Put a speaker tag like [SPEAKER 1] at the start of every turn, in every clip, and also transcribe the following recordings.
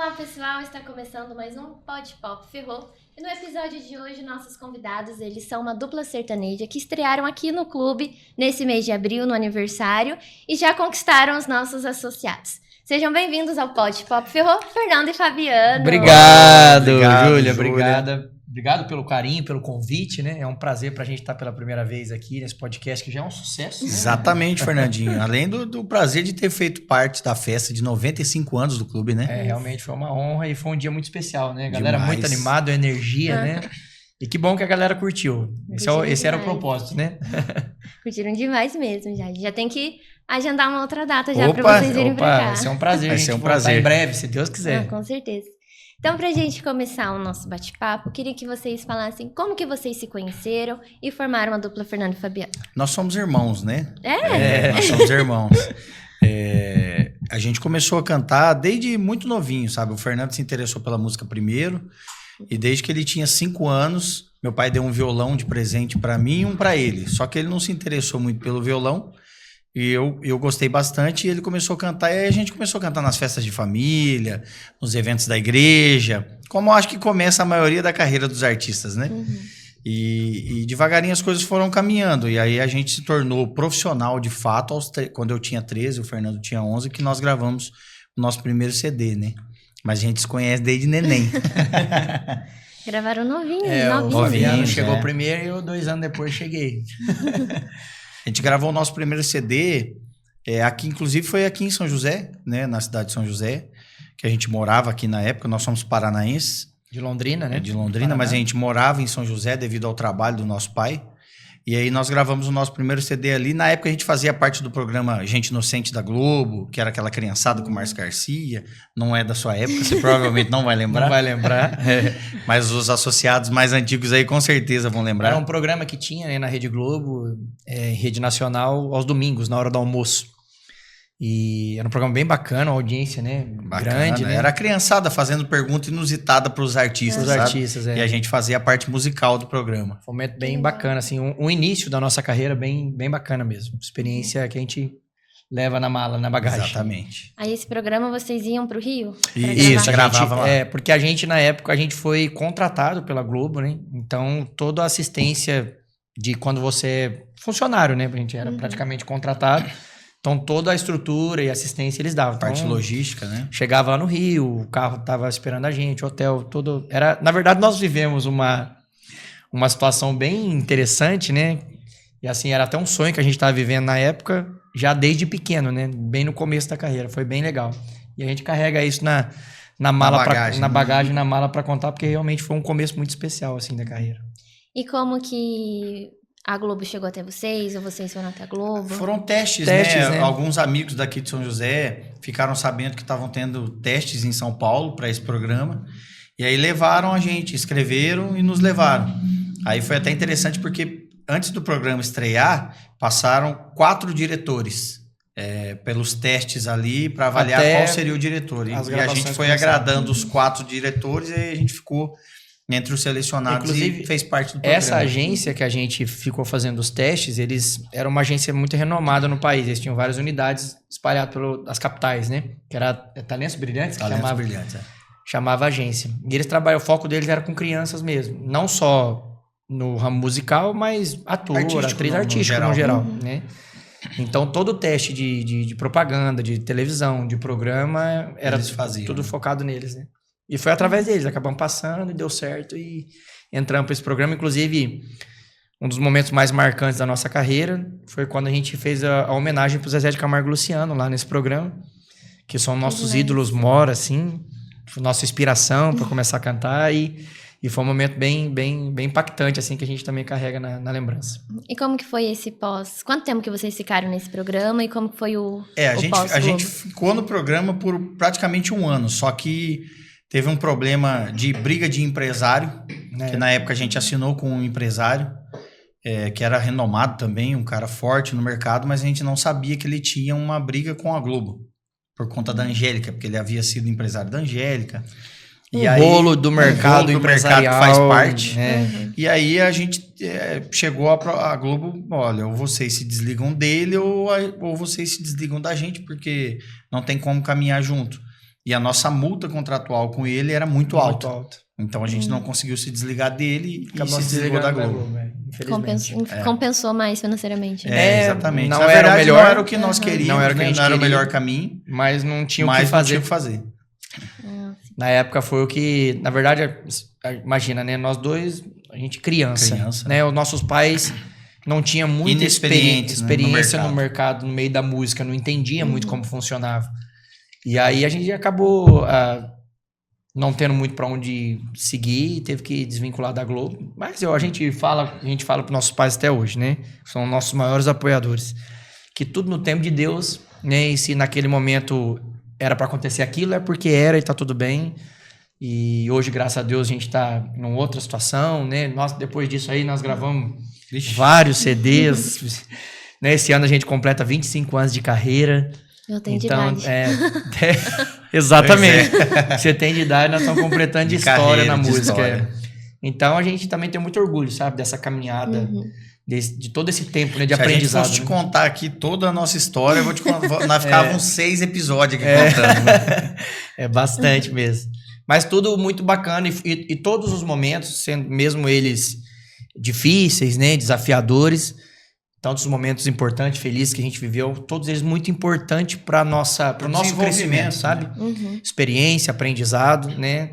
[SPEAKER 1] Olá pessoal, está começando mais um Pod Pop Ferrou. E no episódio de hoje, nossos convidados, eles são uma dupla sertaneja que estrearam aqui no clube nesse mês de abril, no aniversário, e já conquistaram os nossos associados. Sejam bem-vindos ao Pod Pop Ferrou, Fernando e Fabiano.
[SPEAKER 2] Obrigado, Júlia. Obrigado pelo carinho, pelo convite, né? É um prazer pra gente estar pela primeira vez aqui nesse podcast, que já é um sucesso. Né?
[SPEAKER 3] Exatamente, Fernandinho. Além do prazer de ter feito parte da festa de 95 anos do clube, né?
[SPEAKER 2] Realmente foi uma honra e foi um dia muito especial, né? A galera
[SPEAKER 3] Demais.
[SPEAKER 2] muito animada, energia, né? E que bom que a galera curtiu. Esse era o propósito, né?
[SPEAKER 1] Curtiram demais mesmo, já. Já tem que agendar uma outra data já pra vocês irem pra cá.
[SPEAKER 2] Vai ser um prazer.
[SPEAKER 3] Vai ser um prazer.
[SPEAKER 2] Em breve, se Deus quiser.
[SPEAKER 1] Com certeza. Então, pra gente começar o nosso bate-papo, queria que vocês falassem como que vocês se conheceram e formaram a dupla Fernando e Fabiano.
[SPEAKER 3] Nós somos irmãos, né?
[SPEAKER 1] É?
[SPEAKER 3] Nós somos irmãos. A gente começou a cantar desde muito novinho, sabe? O Fernando se interessou pela música primeiro e desde que ele tinha 5 anos, meu pai deu um violão de presente pra mim e um pra ele. Só que ele não se interessou muito pelo violão. E eu gostei bastante e ele começou a cantar. E aí a gente começou a cantar nas festas de família, nos eventos da igreja. Como eu acho que começa a maioria da carreira dos artistas, né?
[SPEAKER 1] Uhum.
[SPEAKER 3] E devagarinho as coisas foram caminhando. E aí a gente se tornou profissional de fato quando eu tinha 13, o Fernando tinha 11, que nós gravamos o nosso primeiro CD, né? Mas a gente se conhece desde neném.
[SPEAKER 1] Gravaram novinhos,
[SPEAKER 2] O
[SPEAKER 1] novinhos.
[SPEAKER 2] Fabiano chegou primeiro e eu 2 anos depois cheguei.
[SPEAKER 3] A gente gravou o nosso primeiro CD, aqui, inclusive foi aqui em São José, né, na cidade de São José, que a gente morava aqui na época, nós somos paranaenses.
[SPEAKER 2] De Londrina, né?
[SPEAKER 3] De Londrina, mas a gente morava em São José devido ao trabalho do nosso pai. E aí nós gravamos o nosso primeiro CD ali. Na época a gente fazia parte do programa Gente Inocente da Globo, que era aquela criançada com o Márcio Garcia. Não é da sua época, você provavelmente não vai lembrar.
[SPEAKER 2] Não vai lembrar.
[SPEAKER 3] Mas os associados mais antigos aí com certeza vão lembrar.
[SPEAKER 2] Era um programa que tinha, né, na Rede Globo, Rede Nacional, aos domingos, na hora do almoço. E era um programa bem bacana, uma audiência, né?
[SPEAKER 3] Bacana,
[SPEAKER 2] grande, né?
[SPEAKER 3] Era a criançada fazendo pergunta inusitada para os artistas,
[SPEAKER 2] Os
[SPEAKER 3] sabe?
[SPEAKER 2] artistas,
[SPEAKER 3] E a gente fazia a parte musical do programa.
[SPEAKER 2] Foi um momento bem bacana, assim, um início da nossa carreira bem bacana mesmo. Experiência que a gente leva na mala, na bagagem.
[SPEAKER 3] Exatamente.
[SPEAKER 1] Aí esse programa vocês iam pro Rio?
[SPEAKER 3] Isso, gravava lá.
[SPEAKER 2] Porque a gente, na época, a gente foi contratado pela Globo, né? Então, toda a assistência de quando você é funcionário, né? A gente era praticamente contratado. Então, toda a estrutura e assistência eles davam.
[SPEAKER 3] Parte
[SPEAKER 2] então,
[SPEAKER 3] logística, né?
[SPEAKER 2] Chegava lá no Rio, o carro estava esperando a gente, o hotel, todo... Na verdade, nós vivemos uma situação bem interessante, né? E assim, era até um sonho que a gente estava vivendo na época, já desde pequeno, né? Bem no começo da carreira. Foi bem legal. E a gente carrega isso na mala, na bagagem, na mala para contar, porque realmente foi um começo muito especial, assim, da carreira.
[SPEAKER 1] E como que a Globo chegou até vocês, ou vocês foram até a Globo?
[SPEAKER 3] Foram testes, né? Alguns amigos daqui de São José ficaram sabendo que estavam tendo testes em São Paulo para esse programa. E aí levaram a gente, escreveram e nos levaram. Aí foi até interessante porque antes do programa estrear, passaram 4 diretores pelos testes ali para avaliar
[SPEAKER 2] até
[SPEAKER 3] qual seria o diretor. E a gente foi agradando os 4 diretores e aí a gente ficou entre os selecionados. Inclusive, e fez parte do programa.
[SPEAKER 2] Essa agência que a gente ficou fazendo os testes, eles eram uma agência muito renomada no país. Eles tinham várias unidades espalhadas pelas capitais, né? Que era Talentos Brilhantes, que chamava a agência. E eles trabalham, o foco deles era com crianças mesmo. Não só no ramo musical, mas ator, atriz artística no geral. Né? Então, todo o teste de propaganda, de televisão, de programa, era tudo focado neles, né? E foi através deles, acabamos passando e deu certo e entramos para esse programa. Inclusive, um dos momentos mais marcantes da nossa carreira foi quando a gente fez a homenagem para o Zezé de Camargo e Luciano lá nesse programa, que são nossos ídolos mora, assim, nossa inspiração para começar a cantar e foi um momento bem impactante, assim, que a gente também carrega na lembrança.
[SPEAKER 1] E como que foi esse pós? Quanto tempo que vocês ficaram nesse programa e como que foi o pós?
[SPEAKER 3] A gente ficou no programa por praticamente 1 ano, só que teve um problema de briga de empresário, que na época a gente assinou com um empresário, que era renomado também, um cara forte no mercado, mas a gente não sabia que ele tinha uma briga com a Globo, por conta da Angélica, porque ele havia sido empresário da Angélica.
[SPEAKER 2] E aí, rolo do mercado empresarial.
[SPEAKER 3] Que faz parte. E aí a gente chegou a Globo, olha, ou vocês se desligam dele ou vocês se desligam da gente, porque não tem como caminhar junto. E a nossa multa contratual com ele era muito alta. Então a gente não conseguiu se desligar dele e
[SPEAKER 2] acabou
[SPEAKER 3] se desligou da Globo.
[SPEAKER 2] Infelizmente.
[SPEAKER 1] Compensou mais financeiramente.
[SPEAKER 3] Exatamente.
[SPEAKER 2] Não
[SPEAKER 3] Na
[SPEAKER 2] era
[SPEAKER 3] verdade,
[SPEAKER 2] o melhor,
[SPEAKER 3] não era o que nós queríamos,
[SPEAKER 2] não era o que a gente
[SPEAKER 3] não era o
[SPEAKER 2] queria,
[SPEAKER 3] melhor caminho,
[SPEAKER 2] mas não tinha o
[SPEAKER 3] mas
[SPEAKER 2] que fazer.
[SPEAKER 3] não tinha o que fazer.
[SPEAKER 2] Na época foi o que, na verdade, imagina, né? Nós dois, a gente criança. Né? Os nossos pais não tinham muita experiência no mercado, no meio da música, não entendia muito como funcionava. E aí a gente acabou não tendo muito para onde seguir, teve que desvincular da Globo. Mas a gente fala para nossos pais até hoje, né? São nossos maiores apoiadores. Que tudo no tempo de Deus, né? E se naquele momento era para acontecer aquilo, é porque era e tá tudo bem. E hoje, graças a Deus, a gente tá numa outra situação, né? Nós, depois disso aí, nós gravamos vários CDs. Né? Esse ano a gente completa 25 anos de carreira.
[SPEAKER 1] Eu tenho de idade.
[SPEAKER 2] Exatamente. Você tem de idade, nós estamos completando de história carreira, na música.
[SPEAKER 3] História.
[SPEAKER 2] Então a gente também tem muito orgulho, sabe? Dessa caminhada, de todo esse tempo, né, de aprendizado.
[SPEAKER 3] Se a gente fosse te contar aqui toda a nossa história, eu vou te contar. Nós ficávamos 6 episódios aqui contando.
[SPEAKER 2] É bastante mesmo. Mas tudo muito bacana e todos os momentos, sendo mesmo eles difíceis, né, desafiadores, tantos momentos importantes, felizes que a gente viveu, todos eles muito importantes para o nosso crescimento, sabe? Experiência, aprendizado, né?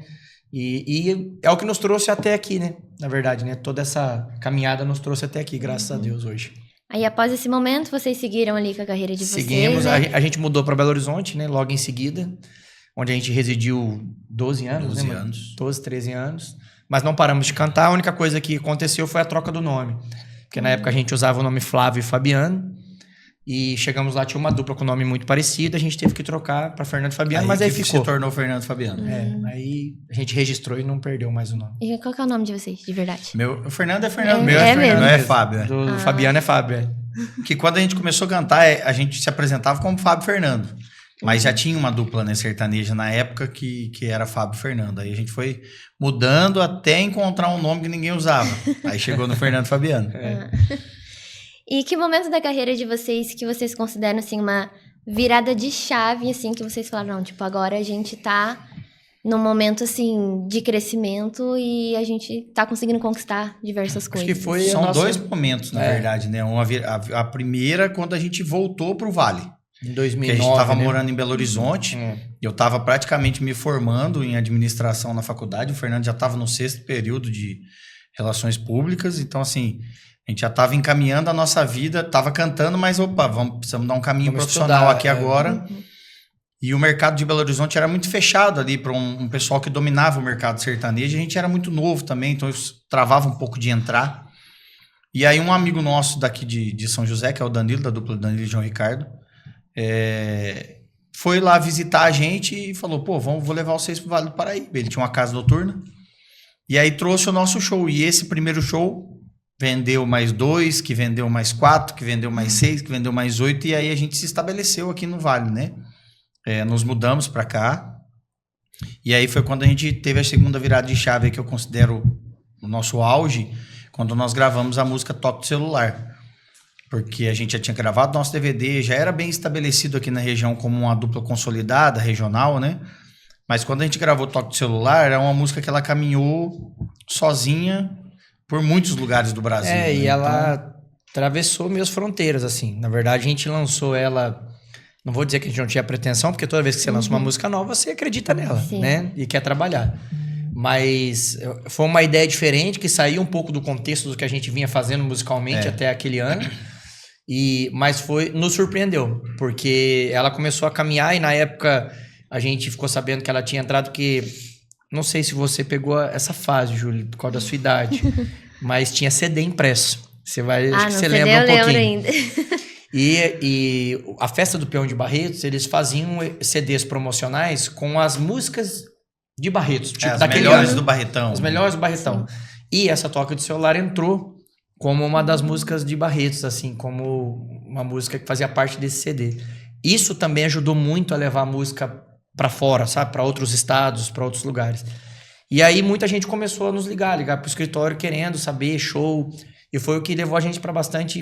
[SPEAKER 2] E é o que nos trouxe até aqui, né? Na verdade, né? Toda essa caminhada nos trouxe até aqui, graças a Deus, hoje.
[SPEAKER 1] Aí, após esse momento, vocês seguiram ali com a carreira de vocês,
[SPEAKER 2] Seguimos,
[SPEAKER 1] né?
[SPEAKER 2] A gente mudou para Belo Horizonte, né? Logo em seguida, onde a gente residiu 12 anos,
[SPEAKER 3] 12
[SPEAKER 2] né?
[SPEAKER 3] anos.
[SPEAKER 2] 12, 13 anos. Mas não paramos de cantar, a única coisa que aconteceu foi a troca do nome. Porque na época a gente usava o nome Flávio e Fabiano. E chegamos lá, tinha uma dupla com nome muito parecido, a gente teve que trocar para Fernando e Fabiano, mas aí ficou.
[SPEAKER 3] Se tornou Fernando e Fabiano.
[SPEAKER 2] Aí a gente registrou e não perdeu mais o nome.
[SPEAKER 1] E qual que é o nome de vocês, de verdade?
[SPEAKER 3] O Fernando é Fernando.
[SPEAKER 1] Meu é Fernando.
[SPEAKER 3] Não é Fábio.
[SPEAKER 2] Do Fabiano é Fábio.
[SPEAKER 3] Que quando a gente começou a cantar, a gente se apresentava como Fábio Fernando. Mas já tinha uma dupla, né, sertaneja na época que era Fábio Fernando. Aí a gente foi mudando até encontrar um nome que ninguém usava. Aí chegou no Fernando Fabiano.
[SPEAKER 1] E que momento da carreira de vocês que vocês consideram, assim, uma virada de chave, assim, que vocês falaram, não, tipo, agora a gente tá num momento, assim, de crescimento e a gente tá conseguindo conquistar diversas coisas.
[SPEAKER 2] Acho que foi
[SPEAKER 3] São dois momentos, na verdade, né? A primeira, quando a gente voltou pro Vale.
[SPEAKER 2] Em 2009,
[SPEAKER 3] que a gente tava morando em Belo Horizonte. Eu tava praticamente me formando em administração na faculdade. O Fernando já tava no 6º período de relações públicas. Então, assim, a gente já tava encaminhando a nossa vida, tava cantando, mas precisamos dar um caminho profissional aqui agora. E o mercado de Belo Horizonte era muito fechado ali para um pessoal que dominava o mercado sertanejo. A gente era muito novo também, então isso travava um pouco de entrar. E aí um amigo nosso daqui de São José, que é o Danilo, da dupla Danilo e João Ricardo, foi lá visitar a gente e falou, pô, vou levar vocês pro Vale do Paraíba. Ele tinha uma casa noturna. E aí trouxe o nosso show. E esse primeiro show vendeu mais 2, que vendeu mais 4, que vendeu mais 6, que vendeu mais 8. E aí a gente se estabeleceu aqui no Vale, né? Nos mudamos para cá. E aí foi quando a gente teve a segunda virada de chave, que eu considero o nosso auge, quando nós gravamos a música Toque do Celular. Porque a gente já tinha gravado nosso DVD, já era bem estabelecido aqui na região como uma dupla consolidada, regional, né? Mas quando a gente gravou Toque do Celular, era uma música que ela caminhou sozinha por muitos lugares do Brasil.
[SPEAKER 2] E né? Ela atravessou minhas fronteiras, assim. Na verdade, a gente lançou ela... Não vou dizer que a gente não tinha pretensão, porque toda vez que você lança uma música nova, você acredita nela, né? E quer trabalhar. Mas foi uma ideia diferente, que saiu um pouco do contexto do que a gente vinha fazendo musicalmente até aquele ano. Mas nos surpreendeu, porque ela começou a caminhar e na época a gente ficou sabendo que ela tinha entrado, que não sei se você pegou essa fase, Júlio, por causa da sua idade, mas tinha CD impresso. Você vai, acho que você lembra um pouquinho.
[SPEAKER 1] Ainda.
[SPEAKER 2] E a Festa do Peão de Barretos, eles faziam CDs promocionais com as músicas de Barretos. Tipo,
[SPEAKER 3] as melhores do Barretão.
[SPEAKER 2] As melhores do Barretão. Sim. E essa Toque do Celular entrou como uma das músicas de Barretos, assim, como uma música que fazia parte desse CD. Isso também ajudou muito a levar a música para fora, sabe? Para outros estados, para outros lugares. E aí muita gente começou a nos ligar pro escritório querendo saber show. E foi o que levou a gente para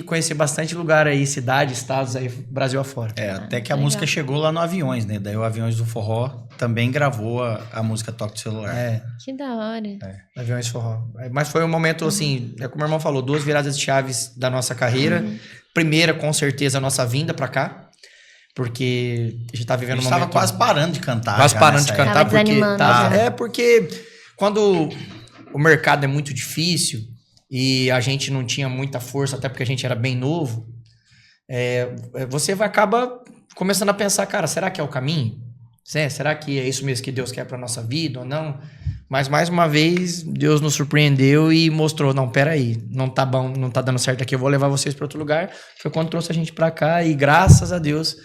[SPEAKER 2] conhecer bastante lugar aí, cidades, estados aí, Brasil afora.
[SPEAKER 3] Até que a música chegou lá no Aviões, né? Daí o Aviões do Forró também gravou a música Toque do Celular.
[SPEAKER 1] Que da hora.
[SPEAKER 2] Aviões Forró. Mas foi um momento, assim, como o meu irmão falou, 2 viradas de chaves da nossa carreira. Primeira, com certeza, a nossa vinda para cá. Porque a gente tá vivendo um momento...
[SPEAKER 3] tava quase parando de cantar.
[SPEAKER 2] Quase parando de cantar, porque... porque quando o mercado é muito difícil... E a gente não tinha muita força, até porque a gente era bem novo. Você acaba começando a pensar, cara, será que é o caminho? Será que é isso mesmo que Deus quer para nossa vida ou não? Mas, mais uma vez, Deus nos surpreendeu e mostrou, não, peraí, não tá bom, não tá dando certo aqui, eu vou levar vocês para outro lugar. Foi quando trouxe a gente para cá e, graças a Deus,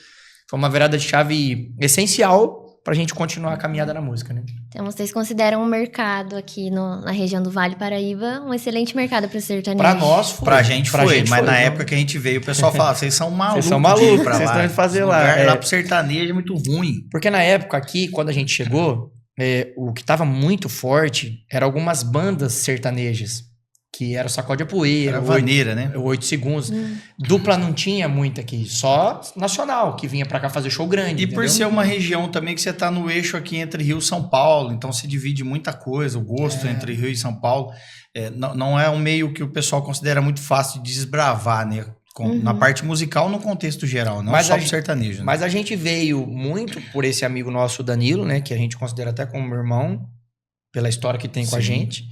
[SPEAKER 2] foi uma virada de chave essencial pra gente continuar a caminhada na música, né?
[SPEAKER 1] Então, vocês consideram o mercado aqui na região do Vale Paraíba um excelente mercado para o sertanejo?
[SPEAKER 2] Pra nós foi.
[SPEAKER 3] Pra gente foi, mas na época que a gente veio, o pessoal falava, vocês são malucos.
[SPEAKER 2] Vocês são malucos,
[SPEAKER 3] vocês
[SPEAKER 2] estão indo fazer lá.
[SPEAKER 3] Lá pro sertanejo é muito ruim.
[SPEAKER 2] Porque na época aqui, quando a gente chegou, o que tava muito forte eram algumas bandas sertanejas. Que era o Sacode a Poeira.
[SPEAKER 3] Era vaneira, né?
[SPEAKER 2] 8 segundos. Dupla não tinha muito aqui. Só nacional, que vinha pra cá fazer show grande.
[SPEAKER 3] E entendeu? Por ser uma região também que você tá no eixo aqui entre Rio e São Paulo. Então se divide muita coisa. O gosto entre Rio e São Paulo. Não é um meio que o pessoal considera muito fácil de desbravar, né? Na parte musical, no contexto geral. Não só pro sertanejo. Né?
[SPEAKER 2] Mas a gente veio muito por esse amigo nosso, Danilo, né? Que a gente considera até como meu irmão. Pela história que tem com a gente.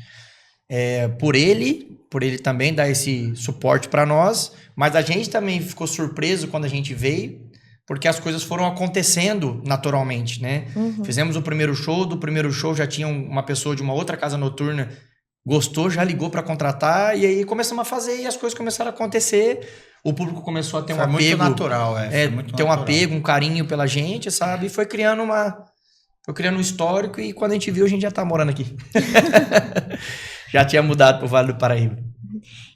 [SPEAKER 2] Por ele também dar esse suporte para nós, mas a gente também ficou surpreso quando a gente veio, porque as coisas foram acontecendo naturalmente, né? Fizemos o primeiro show, do primeiro show já tinha uma pessoa de uma outra casa noturna, gostou, já ligou para contratar, e aí começamos a fazer e as coisas começaram a acontecer, o público começou a ter um apego.
[SPEAKER 3] Muito natural,
[SPEAKER 2] ter um apego, um carinho pela gente, sabe? E foi criando um histórico e quando a gente viu, a gente já tá morando aqui. Já tinha mudado pro Vale do Paraíba.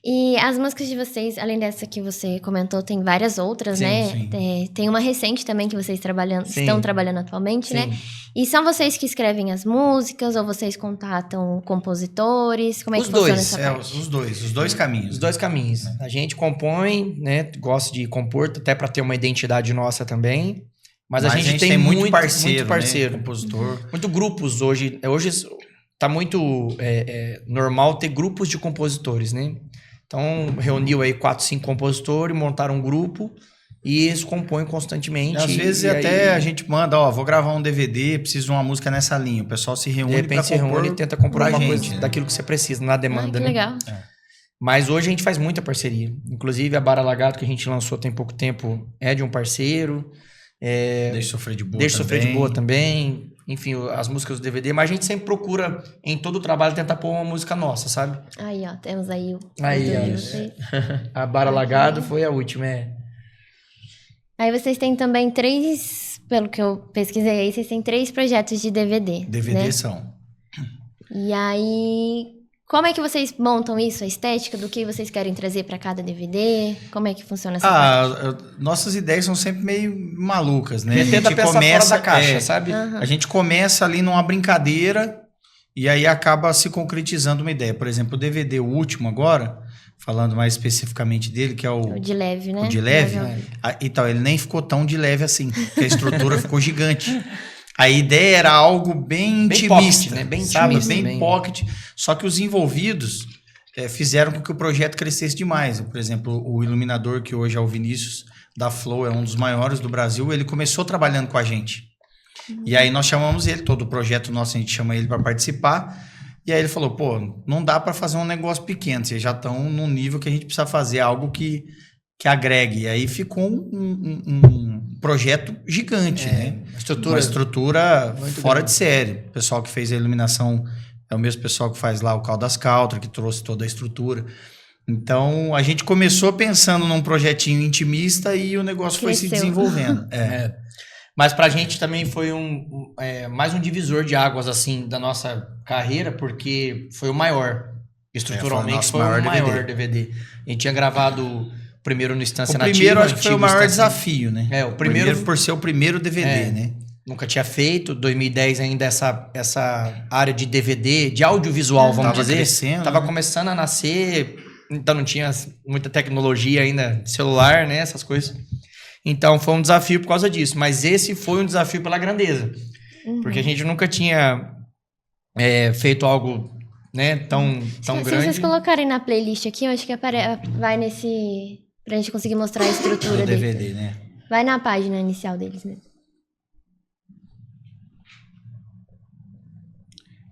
[SPEAKER 1] E as músicas de vocês, além dessa que você comentou, tem várias outras,
[SPEAKER 3] sim,
[SPEAKER 1] né?
[SPEAKER 3] Sim.
[SPEAKER 1] Tem uma recente também que vocês estão trabalhando atualmente,
[SPEAKER 2] sim.
[SPEAKER 1] né? E são vocês que escrevem as músicas ou vocês contatam compositores? Como é que funciona essa parte?
[SPEAKER 3] Os dois caminhos.
[SPEAKER 2] Os dois caminhos. A gente compõe, né? Gosta de compor, até para ter uma identidade nossa também. Mas a gente tem muito parceiro,
[SPEAKER 3] né? Compositor.
[SPEAKER 2] Muito grupos hoje. Hoje tá muito normal ter grupos de compositores, né? Então, reuniu aí 4, 5 compositores, montaram um grupo e eles compõem constantemente.
[SPEAKER 3] Às vezes até a gente manda, vou gravar um DVD, preciso de uma música nessa linha. O pessoal se reúne para compor
[SPEAKER 2] e tenta compor uma coisa
[SPEAKER 3] né?
[SPEAKER 2] daquilo que você precisa, na demanda,
[SPEAKER 1] que
[SPEAKER 2] né?
[SPEAKER 1] legal.
[SPEAKER 2] Mas hoje a gente faz muita parceria. Inclusive, a Bara Lagado, que a gente lançou tem pouco tempo, é de um parceiro.
[SPEAKER 3] Deixa Sofrer de Boa
[SPEAKER 2] também. Enfim, as músicas do DVD, mas a gente sempre procura, em todo o trabalho, tentar pôr uma música nossa, sabe?
[SPEAKER 1] Aí, temos aí o
[SPEAKER 2] de vocês. A Bara Lagado foi a última,
[SPEAKER 1] Aí vocês têm também 3, pelo que eu pesquisei aí, vocês têm 3 projetos de DVD.
[SPEAKER 3] DVD, né?
[SPEAKER 2] São.
[SPEAKER 1] E aí, como é que vocês montam isso, a estética do que vocês querem trazer para cada DVD? Como é que funciona essa parte?
[SPEAKER 3] Nossas ideias são sempre meio malucas, né?
[SPEAKER 2] A gente tenta pensar fora da caixa, sabe?
[SPEAKER 3] A gente começa ali numa brincadeira e aí acaba se concretizando uma ideia. Por exemplo, o DVD, o último agora, falando mais especificamente dele, que é o
[SPEAKER 1] de leve, né?
[SPEAKER 3] O de leve. Então, ele nem ficou tão de leve assim, porque a estrutura ficou gigante. A ideia era algo bem intimista,
[SPEAKER 2] pocket, né? Bem
[SPEAKER 3] intimista,
[SPEAKER 2] bem
[SPEAKER 3] pocket. Só que os envolvidos fizeram com que o projeto crescesse demais. Por exemplo, o iluminador, que hoje é o Vinícius da Flow, é um dos maiores do Brasil, ele começou trabalhando com a gente. E aí nós chamamos ele, todo o projeto nosso a gente chama ele para participar. E aí ele falou, não dá para fazer um negócio pequeno, vocês já estão num nível que a gente precisa fazer algo que agregue. E aí ficou um projeto gigante, né? Uma estrutura fora de série. O pessoal que fez a iluminação é o mesmo pessoal que faz lá o Caldas Country, que trouxe toda a estrutura. Então, a gente começou pensando num projetinho intimista e o negócio foi se desenvolvendo.
[SPEAKER 2] Mas pra gente também foi mais um divisor de águas, assim, da nossa carreira, porque foi o maior. Estruturalmente foi o maior DVD. A gente tinha gravado primeiro no Instância Nativa.
[SPEAKER 3] O primeiro acho que foi o maior desafio, né?
[SPEAKER 2] O primeiro
[SPEAKER 3] por ser o primeiro DVD, né?
[SPEAKER 2] Nunca tinha feito. 2010 ainda essa área de DVD, de audiovisual, vamos dizer.
[SPEAKER 3] Crescendo,
[SPEAKER 2] tava começando a nascer. então não tinha muita tecnologia ainda, celular, né? Essas coisas. Então foi um desafio por causa disso. Mas esse foi um desafio pela grandeza. Porque a gente nunca tinha feito algo, né, tão grande.
[SPEAKER 1] Se vocês colocarem na playlist aqui, eu acho que vai nesse... Pra gente conseguir mostrar a estrutura
[SPEAKER 3] do DVD,
[SPEAKER 1] deles.
[SPEAKER 3] né?
[SPEAKER 1] Vai na página inicial deles mesmo.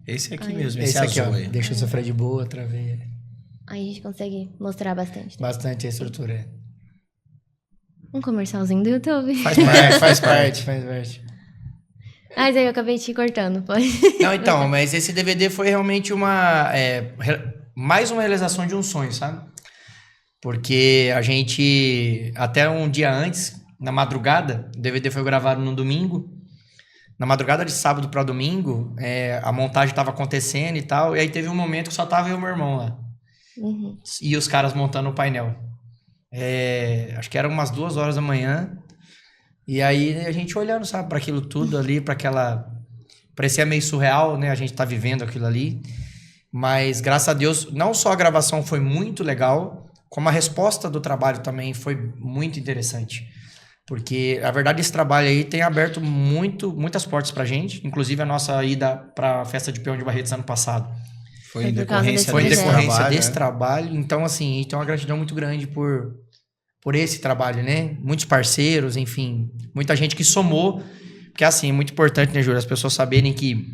[SPEAKER 3] Esse aqui
[SPEAKER 1] Aí.
[SPEAKER 3] mesmo,
[SPEAKER 2] Esse aqui,
[SPEAKER 3] azul
[SPEAKER 2] ó.
[SPEAKER 3] aí.
[SPEAKER 2] Deixa eu sofrer de boa, travei.
[SPEAKER 1] Aí a gente consegue mostrar bastante.
[SPEAKER 2] Bastante a estrutura.
[SPEAKER 1] Um comercialzinho do YouTube.
[SPEAKER 2] Faz parte.
[SPEAKER 1] Mas aí eu acabei te cortando, pode.
[SPEAKER 2] Não, então, mas esse DVD foi realmente mais uma realização de um sonho, sabe? Porque a gente, até um dia antes, na madrugada, o DVD foi gravado no domingo. Na madrugada de sábado para domingo, a montagem estava acontecendo e tal. E aí teve um momento que só tava eu e meu irmão lá. E os caras montando o painel. Acho que eram umas 2 horas da manhã. E aí a gente olhando, sabe, para aquilo tudo ali, para aquela... Parecia meio surreal, né? A gente tá vivendo aquilo ali. Mas, graças a Deus, não só a gravação foi muito legal, como a resposta do trabalho também foi muito interessante. Porque, a verdade, esse trabalho aí tem aberto muitas portas pra gente. Inclusive, a nossa ida pra Festa de Peão de Barretos ano passado.
[SPEAKER 3] Foi em decorrência
[SPEAKER 2] desse trabalho. Então, assim, a gente tem uma gratidão muito grande por esse trabalho, né? Muitos parceiros, enfim. Muita gente que somou. Porque, assim, é muito importante, né, Júlia? As pessoas saberem que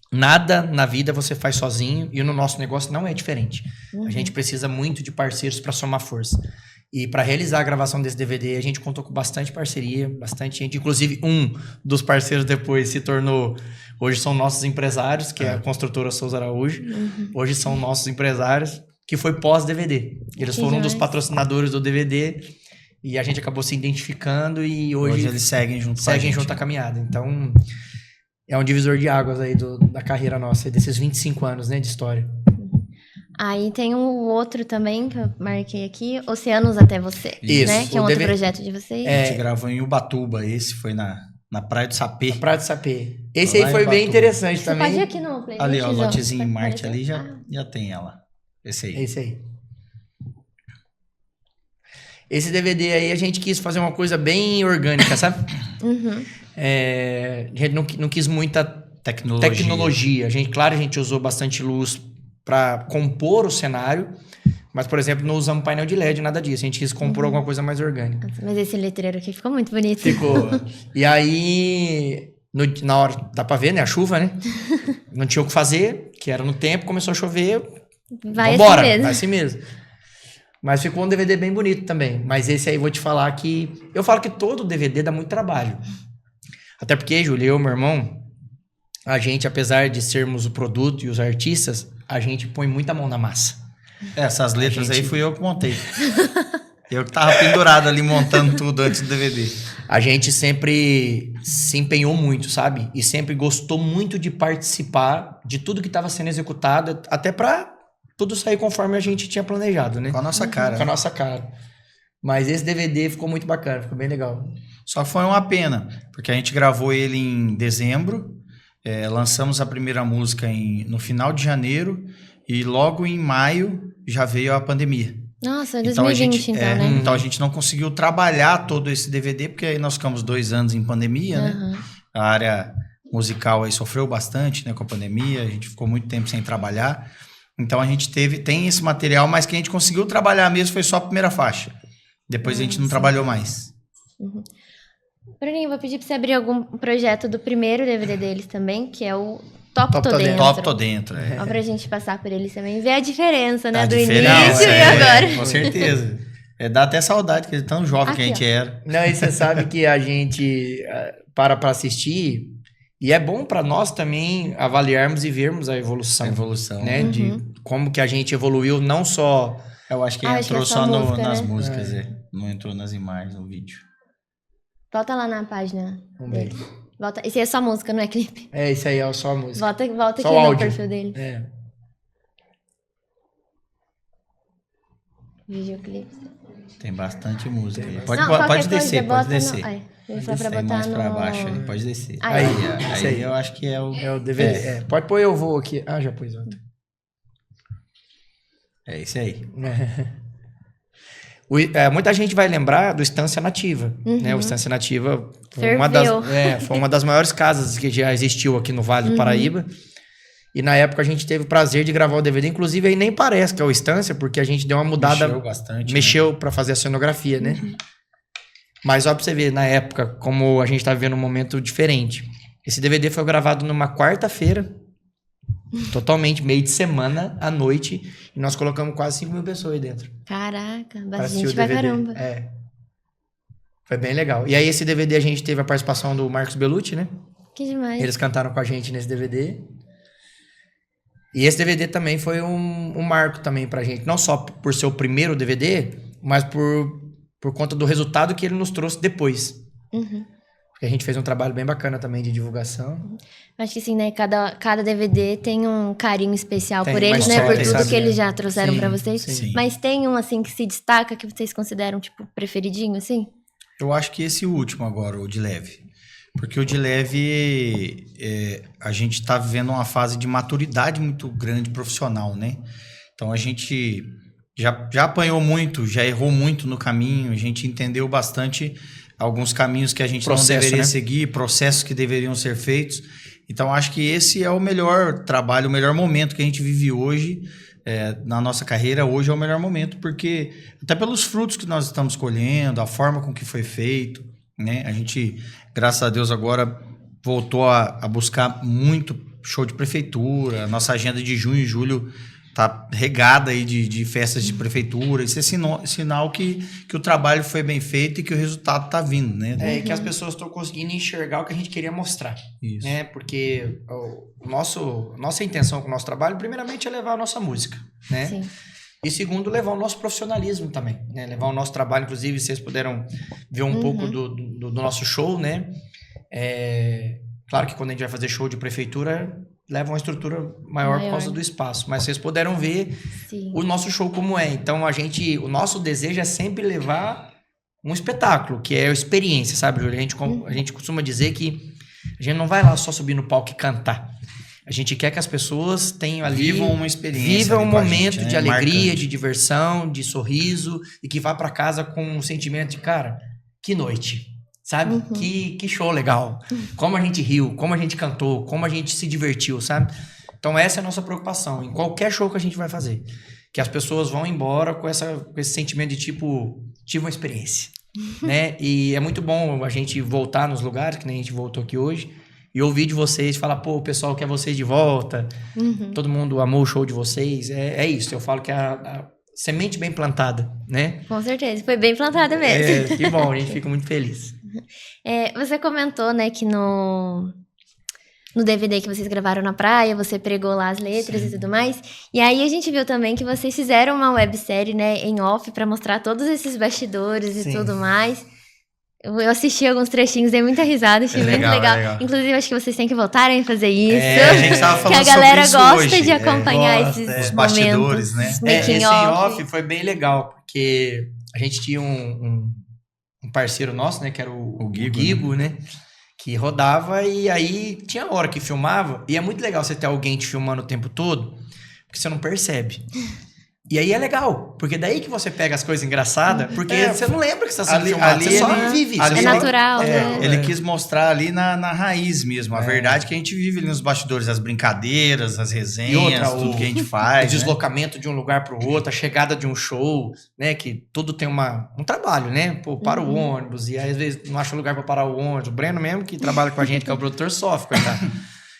[SPEAKER 2] nada na vida você faz sozinho. E no nosso negócio não é diferente. A gente precisa muito de parceiros para somar força. E para realizar a gravação desse DVD, a gente contou com bastante parceria, bastante gente. Inclusive, um dos parceiros depois se tornou... Hoje são nossos empresários, que é a construtora Souza Araújo. Hoje são nossos empresários, que foi pós-DVD. Eles foram um dos patrocinadores do DVD e a gente acabou se identificando e hoje
[SPEAKER 3] eles seguem junto
[SPEAKER 2] a caminhada. Então, é um divisor de águas aí da carreira nossa, desses 25 anos, né, de história.
[SPEAKER 1] Aí tem um outro também, que eu marquei aqui, Oceanos Até Você.
[SPEAKER 2] Isso.
[SPEAKER 1] Né? Que é um outro projeto de vocês.
[SPEAKER 3] A gente gravou em Ubatuba, esse foi na Praia do Sapê.
[SPEAKER 2] Na Praia do Sapê. Esse aí foi bem interessante
[SPEAKER 1] Você
[SPEAKER 2] também.
[SPEAKER 1] pode ir aqui no playlist.
[SPEAKER 3] Ali, ó, o lotezinho em Marte ali já tem ela. Esse aí.
[SPEAKER 2] Esse aí. Esse DVD aí a gente quis fazer uma coisa bem orgânica, sabe? A gente não quis muita tecnologia. A gente usou bastante luz para compor o cenário, mas, por exemplo, não usamos painel de LED, nada disso. A gente quis compor alguma coisa mais orgânica.
[SPEAKER 1] Nossa, mas esse letreiro aqui ficou muito bonito.
[SPEAKER 2] Ficou. E aí, na hora, dá pra ver, né? A chuva, né? Não tinha o que fazer, que era no tempo, começou a chover.
[SPEAKER 1] Vai
[SPEAKER 2] vai assim mesmo. Mas ficou um DVD bem bonito também. Mas esse aí, vou te falar que... Eu falo que todo DVD dá muito trabalho. Até porque, Júlia, eu e meu irmão, a gente, apesar de sermos o produto e os artistas, a gente põe muita mão na massa.
[SPEAKER 3] Essas letras aí fui eu que montei. Eu que tava pendurado ali montando tudo antes do DVD.
[SPEAKER 2] A gente sempre se empenhou muito, sabe? E sempre gostou muito de participar de tudo que estava sendo executado, até pra tudo sair conforme a gente tinha planejado, né?
[SPEAKER 3] Com a nossa cara.
[SPEAKER 2] Com a nossa cara. Mas esse DVD ficou muito bacana, ficou bem legal.
[SPEAKER 3] Só foi uma pena, porque a gente gravou ele em dezembro, lançamos a primeira música no final de janeiro e logo em maio já veio a pandemia.
[SPEAKER 1] Nossa, 2020 então, né?
[SPEAKER 3] Então a gente não conseguiu trabalhar todo esse DVD, porque aí nós ficamos 2 anos em pandemia, né? A área musical aí sofreu bastante, né, com a pandemia, a gente ficou muito tempo sem trabalhar. Então a gente tem esse material, mas que a gente conseguiu trabalhar mesmo foi só a primeira faixa. Depois a gente não trabalhou mais.
[SPEAKER 1] Bruninho, vou pedir pra você abrir algum projeto do primeiro DVD deles também, que é o Top Tô Dentro.
[SPEAKER 3] Top Tô Dentro,
[SPEAKER 1] Só pra gente passar por eles também, ver a diferença, né? Do
[SPEAKER 3] diferença,
[SPEAKER 1] início e agora.
[SPEAKER 3] Com certeza. Dá até saudade, que ele é tão jovem que a gente era.
[SPEAKER 2] Não, e você sabe que a gente para assistir, e é bom pra nós também avaliarmos e vermos a evolução. Né? De como que a gente evoluiu, não só...
[SPEAKER 3] Eu acho que entrou só
[SPEAKER 1] música,
[SPEAKER 3] nas
[SPEAKER 1] né?
[SPEAKER 3] músicas, não entrou nas imagens, no vídeo.
[SPEAKER 1] Volta lá na página dele. Volta. Esse aí é só música, não é clipe?
[SPEAKER 2] Isso aí é só a música.
[SPEAKER 1] Volta
[SPEAKER 2] só
[SPEAKER 1] aqui no
[SPEAKER 2] áudio.
[SPEAKER 1] perfil dele. Videoclipe.
[SPEAKER 3] Tem bastante música aí.
[SPEAKER 1] Pode
[SPEAKER 3] descer, pode descer.
[SPEAKER 1] Só pra botar
[SPEAKER 3] mais
[SPEAKER 1] no...
[SPEAKER 3] pra baixo aí, pode descer.
[SPEAKER 2] Aí
[SPEAKER 3] eu acho que é o
[SPEAKER 2] DVD. Pode pôr Eu Vou aqui. Já pus outro.
[SPEAKER 3] É isso aí.
[SPEAKER 2] Muita gente vai lembrar do Estância Nativa, né? O Estância Nativa foi foi uma das maiores casas que já existiu aqui no Vale do Paraíba. E na época a gente teve o prazer de gravar o DVD. Inclusive aí nem parece que é o Estância, porque a gente deu uma mudada.
[SPEAKER 3] Mexeu bastante.
[SPEAKER 2] Mexeu pra fazer a cenografia, né? Mas ó pra você ver, na época, como a gente tá vivendo um momento diferente. Esse DVD foi gravado numa quarta-feira, totalmente meio de semana, à noite. E nós colocamos quase 5 mil pessoas aí dentro.
[SPEAKER 1] Caraca,
[SPEAKER 2] Pra
[SPEAKER 1] bastante
[SPEAKER 2] assistir
[SPEAKER 1] gente
[SPEAKER 2] o
[SPEAKER 1] pra
[SPEAKER 2] DVD.
[SPEAKER 1] caramba.
[SPEAKER 2] Foi bem legal. E aí esse DVD a gente teve a participação do Marcos Bellucci, né?
[SPEAKER 1] Que demais.
[SPEAKER 2] Eles cantaram com a gente nesse DVD. E esse DVD também foi um marco também pra gente. Não só por ser o primeiro DVD, mas por conta do resultado que ele nos trouxe depois. Porque a gente fez um trabalho bem bacana também de divulgação.
[SPEAKER 1] Acho que sim, né? Cada DVD tem um carinho especial
[SPEAKER 2] Tem
[SPEAKER 1] por
[SPEAKER 2] uma
[SPEAKER 1] eles, né?
[SPEAKER 2] história,
[SPEAKER 1] Por tudo
[SPEAKER 2] sabe?
[SPEAKER 1] que eles já trouxeram
[SPEAKER 2] Sim,
[SPEAKER 1] pra vocês.
[SPEAKER 2] sim.
[SPEAKER 1] Mas tem um, assim, que se destaca, que vocês consideram, tipo, preferidinho, assim?
[SPEAKER 3] Eu acho que esse último agora, o de leve. Porque o de leve, a gente está vivendo uma fase de maturidade muito grande profissional, né? Então a gente já apanhou muito, já errou muito no caminho, a gente entendeu bastante alguns caminhos que a gente não deveria seguir, processos que deveriam ser feitos. Então acho que esse é o melhor trabalho, o melhor momento que a gente vive hoje, na nossa carreira. Hoje é o melhor momento, porque até pelos frutos que nós estamos colhendo, a forma com que foi feito, né? A gente, graças a Deus, agora voltou a buscar muito show de prefeitura. Nossa agenda de junho e julho tá regada aí de festas de prefeitura. Isso é sinal que o trabalho foi bem feito e que o resultado tá vindo, né?
[SPEAKER 2] E que as pessoas estão conseguindo enxergar o que a gente queria mostrar.
[SPEAKER 3] Isso.
[SPEAKER 2] Né? Porque nossa intenção com o nosso trabalho, primeiramente, é levar a nossa música, né?
[SPEAKER 1] Sim.
[SPEAKER 2] E segundo, levar o nosso profissionalismo também, né? Levar o nosso trabalho, inclusive, vocês puderam ver um pouco do nosso show, né? Claro que quando a gente vai fazer show de prefeitura, leva uma estrutura maior por causa do espaço. Mas vocês puderam ver o nosso show como é. Então, o nosso desejo é sempre levar um espetáculo, que é a experiência, sabe, Júlia? A gente costuma dizer que a gente não vai lá só subir no palco e cantar. A gente quer que as pessoas tenham ali...
[SPEAKER 3] Vivam uma experiência.
[SPEAKER 2] Vivam um momento
[SPEAKER 3] gente,
[SPEAKER 2] de
[SPEAKER 3] né?
[SPEAKER 2] alegria,
[SPEAKER 3] Marcante.
[SPEAKER 2] de diversão, de sorriso, e que vá pra casa com um sentimento de, cara, que noite, sabe? Que show legal. Como a gente riu, como a gente cantou, como a gente se divertiu, sabe? Então essa é a nossa preocupação, em qualquer show que a gente vai fazer. Que as pessoas vão embora com esse sentimento de tipo, tive uma experiência, né? E é muito bom a gente voltar nos lugares, que nem a gente voltou aqui hoje, e ouvir de vocês, falar, pô, o pessoal quer vocês de volta, todo mundo amou o show de vocês. É isso, eu falo que é a semente bem plantada, né?
[SPEAKER 1] Com certeza, foi bem plantada mesmo.
[SPEAKER 2] Que bom, a gente fica muito feliz.
[SPEAKER 1] Você comentou, né, que no DVD que vocês gravaram na praia, você pregou lá as letras e tudo mais. E aí a gente viu também que vocês fizeram uma websérie, né, em off, pra mostrar todos esses bastidores e tudo mais. Eu assisti alguns trechinhos, dei muita risada, achei muito legal. Inclusive, acho que vocês têm que voltarem a fazer isso.
[SPEAKER 3] A gente tava falando
[SPEAKER 1] que a galera
[SPEAKER 3] sobre isso
[SPEAKER 1] gosta
[SPEAKER 3] hoje.
[SPEAKER 1] de acompanhar esses
[SPEAKER 3] os
[SPEAKER 1] momentos.
[SPEAKER 3] bastidores, né?
[SPEAKER 1] Making
[SPEAKER 2] Esse
[SPEAKER 1] off.
[SPEAKER 2] off foi bem legal, porque a gente tinha um parceiro nosso, né, que era o Guigo, né, que rodava, e aí tinha hora que filmava, e é muito legal você ter alguém te filmando o tempo todo, porque você não percebe. E aí é legal, porque daí que você pega as coisas engraçadas, porque você não lembra que você está sendo filmado, você só vive.
[SPEAKER 1] É natural, né?
[SPEAKER 3] Ele quis mostrar ali na raiz mesmo, a verdade que a gente vive ali nos bastidores, as brincadeiras, as resenhas, tudo que a gente faz.
[SPEAKER 2] O deslocamento de um lugar para o outro, a chegada de um show, né? Que tudo tem um trabalho, né? Pô, para o ônibus, e aí, às vezes não acha lugar para parar o ônibus. O Breno mesmo, que trabalha com a gente, que é o produtor, sofre, coitado.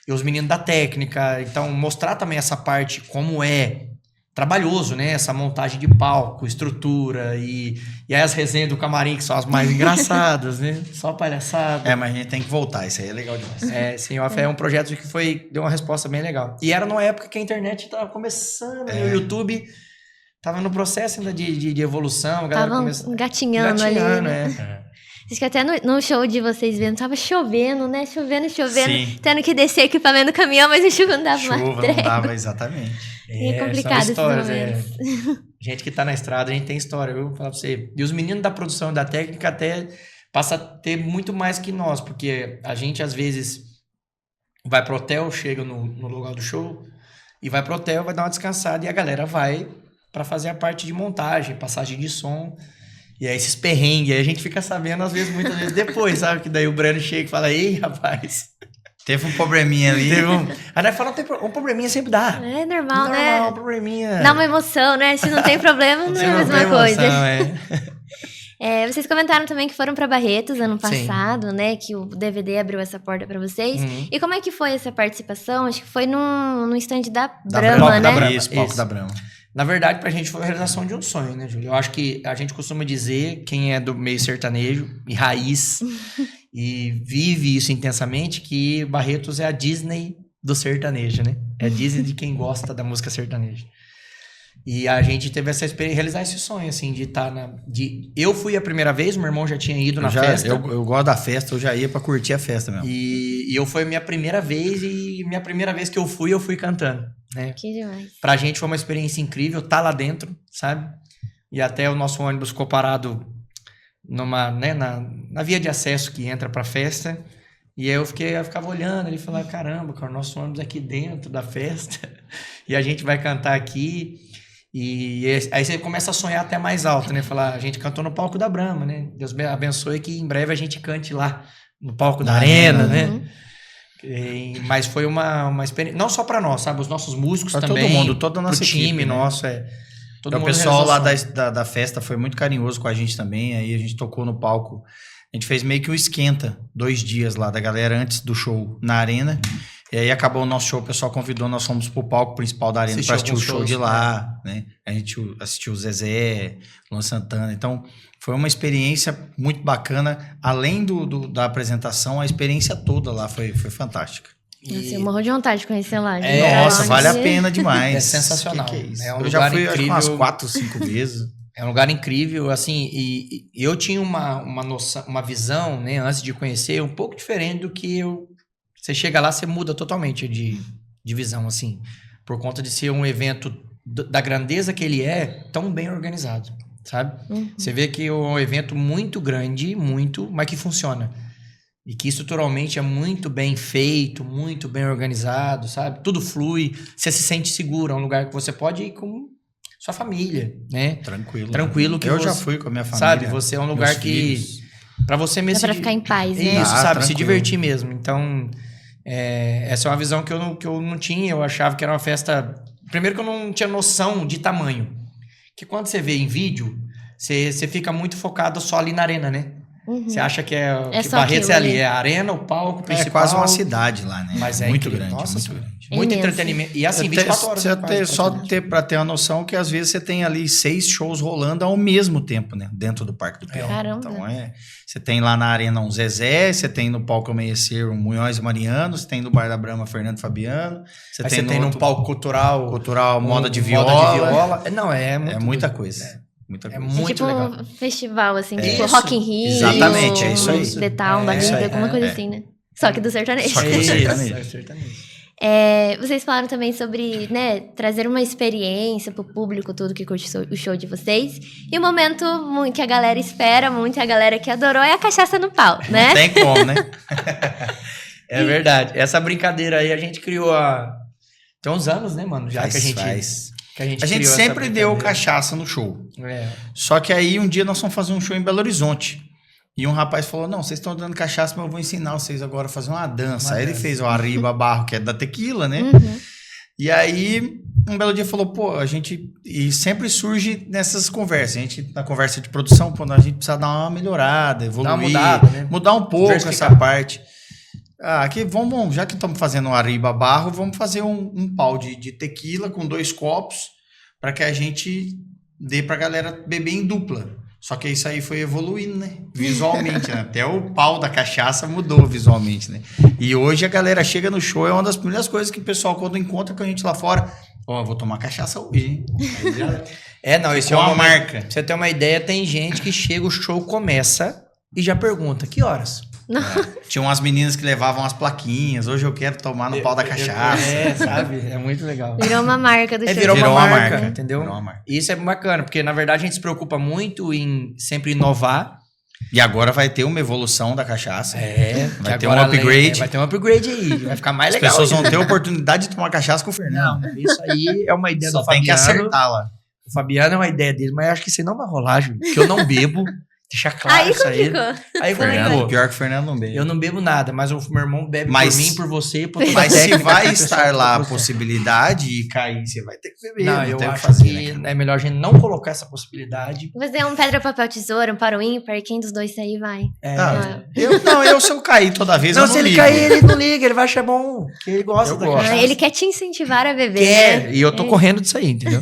[SPEAKER 2] E os meninos da técnica. Então, mostrar também essa parte, como é trabalhoso, né? Essa montagem de palco, estrutura e aí as resenhas do camarim, que são as mais engraçadas, né? Só palhaçada.
[SPEAKER 3] Mas a gente tem que voltar, isso aí é legal demais.
[SPEAKER 2] Sim, off é um projeto que deu uma resposta bem legal. E era numa época que a internet tava começando, e o YouTube tava no processo ainda de evolução.
[SPEAKER 1] Tava engatinhando ali. Acho que até no show de vocês vendo, tava chovendo, né? Chovendo,
[SPEAKER 3] Sim.
[SPEAKER 1] tendo que descer equipamento do caminhão, mas a chuva não dava mais
[SPEAKER 3] Chuva não dava, exatamente.
[SPEAKER 1] É complicado esses momentos.
[SPEAKER 2] Gente que tá na estrada, a gente tem história, viu? Vou falar pra você. E os meninos da produção e da técnica até passam a ter muito mais que nós, porque a gente, às vezes, vai pro hotel, chega no lugar do show, e vai pro hotel, vai dar uma descansada, e a galera vai para fazer a parte de montagem, passagem de som. E aí esses perrengues, aí a gente fica sabendo, muitas vezes depois, sabe? Que daí o Breno chega e fala, ei, rapaz...
[SPEAKER 3] Teve um probleminha ali.
[SPEAKER 2] Aí nós falamos, um probleminha sempre dá.
[SPEAKER 1] É normal, né?
[SPEAKER 2] Um probleminha.
[SPEAKER 1] Dá uma emoção, né? Se não tem problema, não é a mesma coisa. Vocês comentaram também que foram para Barretos ano passado, Sim. né? Que o DVD abriu essa porta para vocês. E como é que foi essa participação? Acho que foi no stand da Brahma, né?
[SPEAKER 3] Isso, palco da Brahma.
[SPEAKER 2] Na verdade, pra gente foi a realização de um sonho, né, Júlio? Eu acho que a gente costuma dizer, quem é do meio sertanejo e raiz e vive isso intensamente, que Barretos é a Disney do sertanejo, né? É a Disney de quem gosta da música sertaneja. E a gente teve essa experiência, realizar esse sonho, assim, de estar eu fui a primeira vez, meu irmão já tinha ido na festa.
[SPEAKER 3] Eu gosto da festa, eu já ia pra curtir a festa mesmo.
[SPEAKER 2] E eu foi a minha primeira vez, e minha primeira vez que eu fui cantando, né?
[SPEAKER 1] Que demais.
[SPEAKER 2] Pra gente foi uma experiência incrível, tá lá dentro, sabe? E até o nosso ônibus ficou parado na via de acesso que entra pra festa. E eu ficava olhando, ele falava, caramba, cara, o nosso ônibus é aqui dentro da festa, e a gente vai cantar aqui. E aí você começa a sonhar até mais alto, né? Falar, a gente cantou no palco da Brahma, né? Deus abençoe que em breve a gente cante lá no palco da arena, né? Mas foi uma experiência, não só para nós, sabe? Os nossos músicos pra também.
[SPEAKER 3] Todo mundo, toda a nossa
[SPEAKER 2] time
[SPEAKER 3] equipe,
[SPEAKER 2] nosso, todo
[SPEAKER 3] o
[SPEAKER 2] mundo
[SPEAKER 3] pessoal lá da festa foi muito carinhoso com a gente também. Aí a gente tocou no palco. A gente fez meio que um esquenta, 2 dias lá da galera antes do show na arena. E aí acabou o nosso show, o pessoal convidou, nós fomos pro palco principal da arena para assistir o show de lá, né? A gente assistiu o Zezé, Luan Santana. Então, foi uma experiência muito bacana. Além da apresentação, a experiência toda lá foi fantástica.
[SPEAKER 1] Nossa, eu morro de vontade de conhecer lá.
[SPEAKER 3] Nossa, vale a pena demais.
[SPEAKER 2] É sensacional.
[SPEAKER 3] Que é isso?
[SPEAKER 2] É um
[SPEAKER 3] eu
[SPEAKER 2] lugar
[SPEAKER 3] já fui
[SPEAKER 2] incrível.
[SPEAKER 3] umas 4, 5 vezes.
[SPEAKER 2] É um lugar incrível, assim, e eu tinha uma noção, uma visão, né, antes de conhecer, um pouco diferente do que você chega lá, você muda totalmente de visão, assim, por conta de ser um evento da grandeza que ele é, tão bem organizado, sabe? Você vê que é um evento muito grande, mas que funciona. E que estruturalmente é muito bem feito, muito bem organizado, sabe? Tudo flui, você se sente seguro, é um lugar que você pode ir com sua família, né? Tranquilo. Que
[SPEAKER 3] eu já fui com a minha família.
[SPEAKER 2] Sabe, você é um lugar que... Pra você mesmo...
[SPEAKER 1] Dá pra ficar em paz, né?
[SPEAKER 2] Isso, sabe?
[SPEAKER 3] Tranquilo.
[SPEAKER 2] Se divertir mesmo. Então... essa é uma visão que eu não tinha. Eu achava que era uma festa... Primeiro que eu não tinha noção de tamanho. Que quando você vê em vídeo, você fica muito focado só ali na arena, né? Você acha que que Barretos é ali. É a arena, o palco principal.
[SPEAKER 3] É quase uma cidade lá, né?
[SPEAKER 2] Mas
[SPEAKER 3] muito
[SPEAKER 2] incrível.
[SPEAKER 3] grande.
[SPEAKER 2] Nossa,
[SPEAKER 3] muito grande.
[SPEAKER 2] Muito entretenimento. E assim, 24 horas.
[SPEAKER 3] Pra ter a noção que às vezes você tem ali 6 shows rolando ao mesmo tempo, né? Dentro do Parque do Peão.
[SPEAKER 1] Caramba.
[SPEAKER 3] Então você tem lá na arena um Zezé, você tem no palco Amanhecer um Munhoz e Mariano, você tem no Bar da Brahma Fernando Fabiano.
[SPEAKER 2] Você tem no palco cultural
[SPEAKER 3] moda de viola.
[SPEAKER 2] Não, é
[SPEAKER 3] muita coisa. Muita coisa.
[SPEAKER 2] É muito
[SPEAKER 1] tipo
[SPEAKER 2] legal.
[SPEAKER 1] Um festival, assim, tipo Rock in Rio.
[SPEAKER 3] Exatamente, é isso aí.
[SPEAKER 1] The Town, da vida, alguma coisa assim, né? Só que do sertanejo.
[SPEAKER 3] Só que do sertanejo.
[SPEAKER 1] Vocês falaram também sobre, né, trazer uma experiência pro público, tudo que curte o show de vocês. E o momento que a galera espera muito, a galera que adorou, é a cachaça no pau, né?
[SPEAKER 3] Não tem como, né?
[SPEAKER 2] É verdade. Essa brincadeira aí a gente criou tem uns anos, né, mano? Já que a gente
[SPEAKER 3] A gente sempre deu cachaça no show. Só que aí um dia nós fomos fazer um show em Belo Horizonte. E um rapaz falou, não, vocês estão dando cachaça, mas eu vou ensinar vocês agora a fazer uma dança. Aí ele fez o Arriba Barro, que é da tequila, né? E aí, um belo dia falou, e sempre surge nessas conversas. A gente, na conversa de produção, a gente precisa dar uma melhorada, evoluir.
[SPEAKER 2] Dar uma mudada, né?
[SPEAKER 3] Mudar um pouco essa parte. Aqui, já que estamos fazendo um Arriba Barro, vamos fazer um pau de tequila com 2 copos, para que a gente dê pra galera beber em dupla. Só que isso aí foi evoluindo, né? Visualmente, né? Até o pau da cachaça mudou visualmente, né? E hoje a galera chega no show, é uma das primeiras coisas que o pessoal, quando encontra com a gente lá fora, vou tomar cachaça hoje, hein?
[SPEAKER 2] Isso é uma marca. Pra você ter uma ideia, tem gente que chega, o show começa e já pergunta, que horas?
[SPEAKER 3] Tinha umas meninas que levavam as plaquinhas, hoje eu quero tomar no pau da cachaça.
[SPEAKER 2] Sabe? É muito legal.
[SPEAKER 1] Virou uma marca do show.
[SPEAKER 2] Virou uma marca, entendeu?
[SPEAKER 3] Virou uma marca.
[SPEAKER 2] Isso é bacana, porque na verdade a gente se preocupa muito em sempre inovar.
[SPEAKER 3] E agora vai ter uma evolução da cachaça. Vai ter um upgrade.
[SPEAKER 2] Vai ter um upgrade aí, vai ficar mais legal.
[SPEAKER 3] As pessoas vão ter a oportunidade de tomar cachaça com o Fernando.
[SPEAKER 2] Não, isso aí é uma ideia do Fabiano.
[SPEAKER 3] Tem que acertar lá.
[SPEAKER 2] O Fabiano é uma ideia dele, mas eu acho que isso não vai rolar, Júlio. Porque eu não bebo. Deixar claro
[SPEAKER 1] Aí
[SPEAKER 2] isso aí.
[SPEAKER 1] complicou.
[SPEAKER 2] Complicou.
[SPEAKER 3] Pior que o Fernando não bebe.
[SPEAKER 2] Eu não bebo nada, mas o meu irmão bebe por mim, por você, por toda a
[SPEAKER 3] Mas se
[SPEAKER 2] técnica,
[SPEAKER 3] vai
[SPEAKER 2] por
[SPEAKER 3] estar
[SPEAKER 2] pessoa,
[SPEAKER 3] lá a
[SPEAKER 2] por você.
[SPEAKER 3] possibilidade e cair, você vai ter que beber.
[SPEAKER 2] Não, eu
[SPEAKER 3] tem o
[SPEAKER 2] acho
[SPEAKER 3] fazer,
[SPEAKER 2] que
[SPEAKER 3] né?
[SPEAKER 2] é melhor a gente não colocar essa possibilidade.
[SPEAKER 1] Fazer um pedra, papel, tesoura, um para o ímpar, quem dos dois sair vai.
[SPEAKER 3] Se eu cair toda vez, eu não
[SPEAKER 2] se ele
[SPEAKER 3] ligo.
[SPEAKER 2] cair, ele não liga, ele vai achar bom. Que ele gosta
[SPEAKER 3] Eu
[SPEAKER 2] da
[SPEAKER 3] gosto.
[SPEAKER 2] cachaça.
[SPEAKER 1] Ele quer te incentivar a beber.
[SPEAKER 2] Quer,
[SPEAKER 1] Né?
[SPEAKER 2] e eu tô correndo disso aí, entendeu?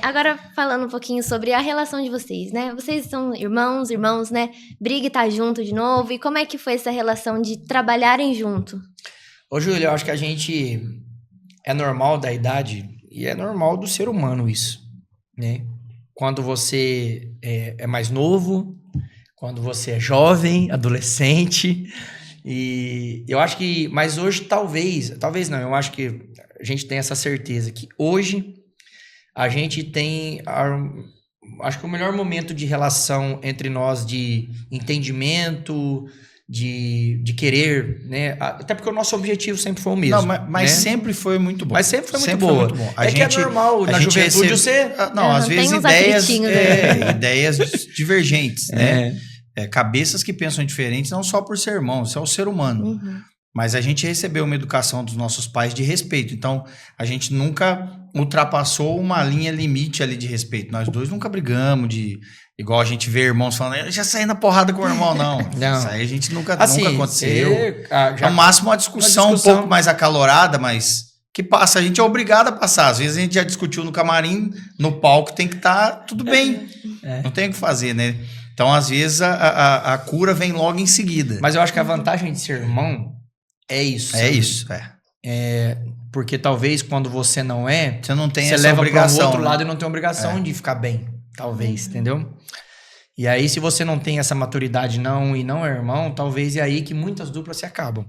[SPEAKER 1] Agora, falando um pouquinho sobre a relação de vocês, né? Vocês são irmãos, né? Briga e tá junto de novo. E como é que foi essa relação de trabalharem junto?
[SPEAKER 2] Ô, Júlio, eu acho que a gente é normal da idade e é normal do ser humano isso, né? Quando você é mais novo, quando você é jovem, adolescente, e eu acho que, mas hoje talvez não, eu acho que a gente tem essa certeza que hoje a gente tem, acho que o melhor momento de relação entre nós de entendimento, de querer, né? Até porque o nosso objetivo sempre foi o mesmo.
[SPEAKER 3] Não, mas
[SPEAKER 2] né?
[SPEAKER 3] sempre foi muito bom.
[SPEAKER 2] Mas sempre foi muito boa. Que é normal na juventude você...
[SPEAKER 3] Não, às vezes
[SPEAKER 1] ideias
[SPEAKER 3] ideias divergentes, né? Cabeças que pensam diferentes, não só por ser irmão, isso é o ser humano.
[SPEAKER 1] Uhum.
[SPEAKER 3] Mas a gente recebeu uma educação dos nossos pais de respeito. Então, a gente nunca ultrapassou uma linha limite ali de respeito. Nós dois nunca brigamos igual a gente vê irmãos falando, eu já saí na porrada com o irmão, não. Isso aí a gente nunca aconteceu. No máximo uma discussão um pouco mais acalorada, mas que passa. A gente é obrigado a passar. Às vezes a gente já discutiu no camarim, no palco tem que estar tudo bem. Não tem o que fazer, né? Então, às vezes, a cura vem logo em seguida.
[SPEAKER 2] Mas eu acho que a vantagem de ser irmão é isso.
[SPEAKER 3] É isso,
[SPEAKER 2] porque talvez quando você não é...
[SPEAKER 3] Você não tem
[SPEAKER 2] você
[SPEAKER 3] essa
[SPEAKER 2] leva
[SPEAKER 3] obrigação.
[SPEAKER 2] para o outro lado e não tem obrigação de ficar bem. Talvez, entendeu? E aí, se você não tem essa maturidade e não é irmão, talvez é aí que muitas duplas se acabam.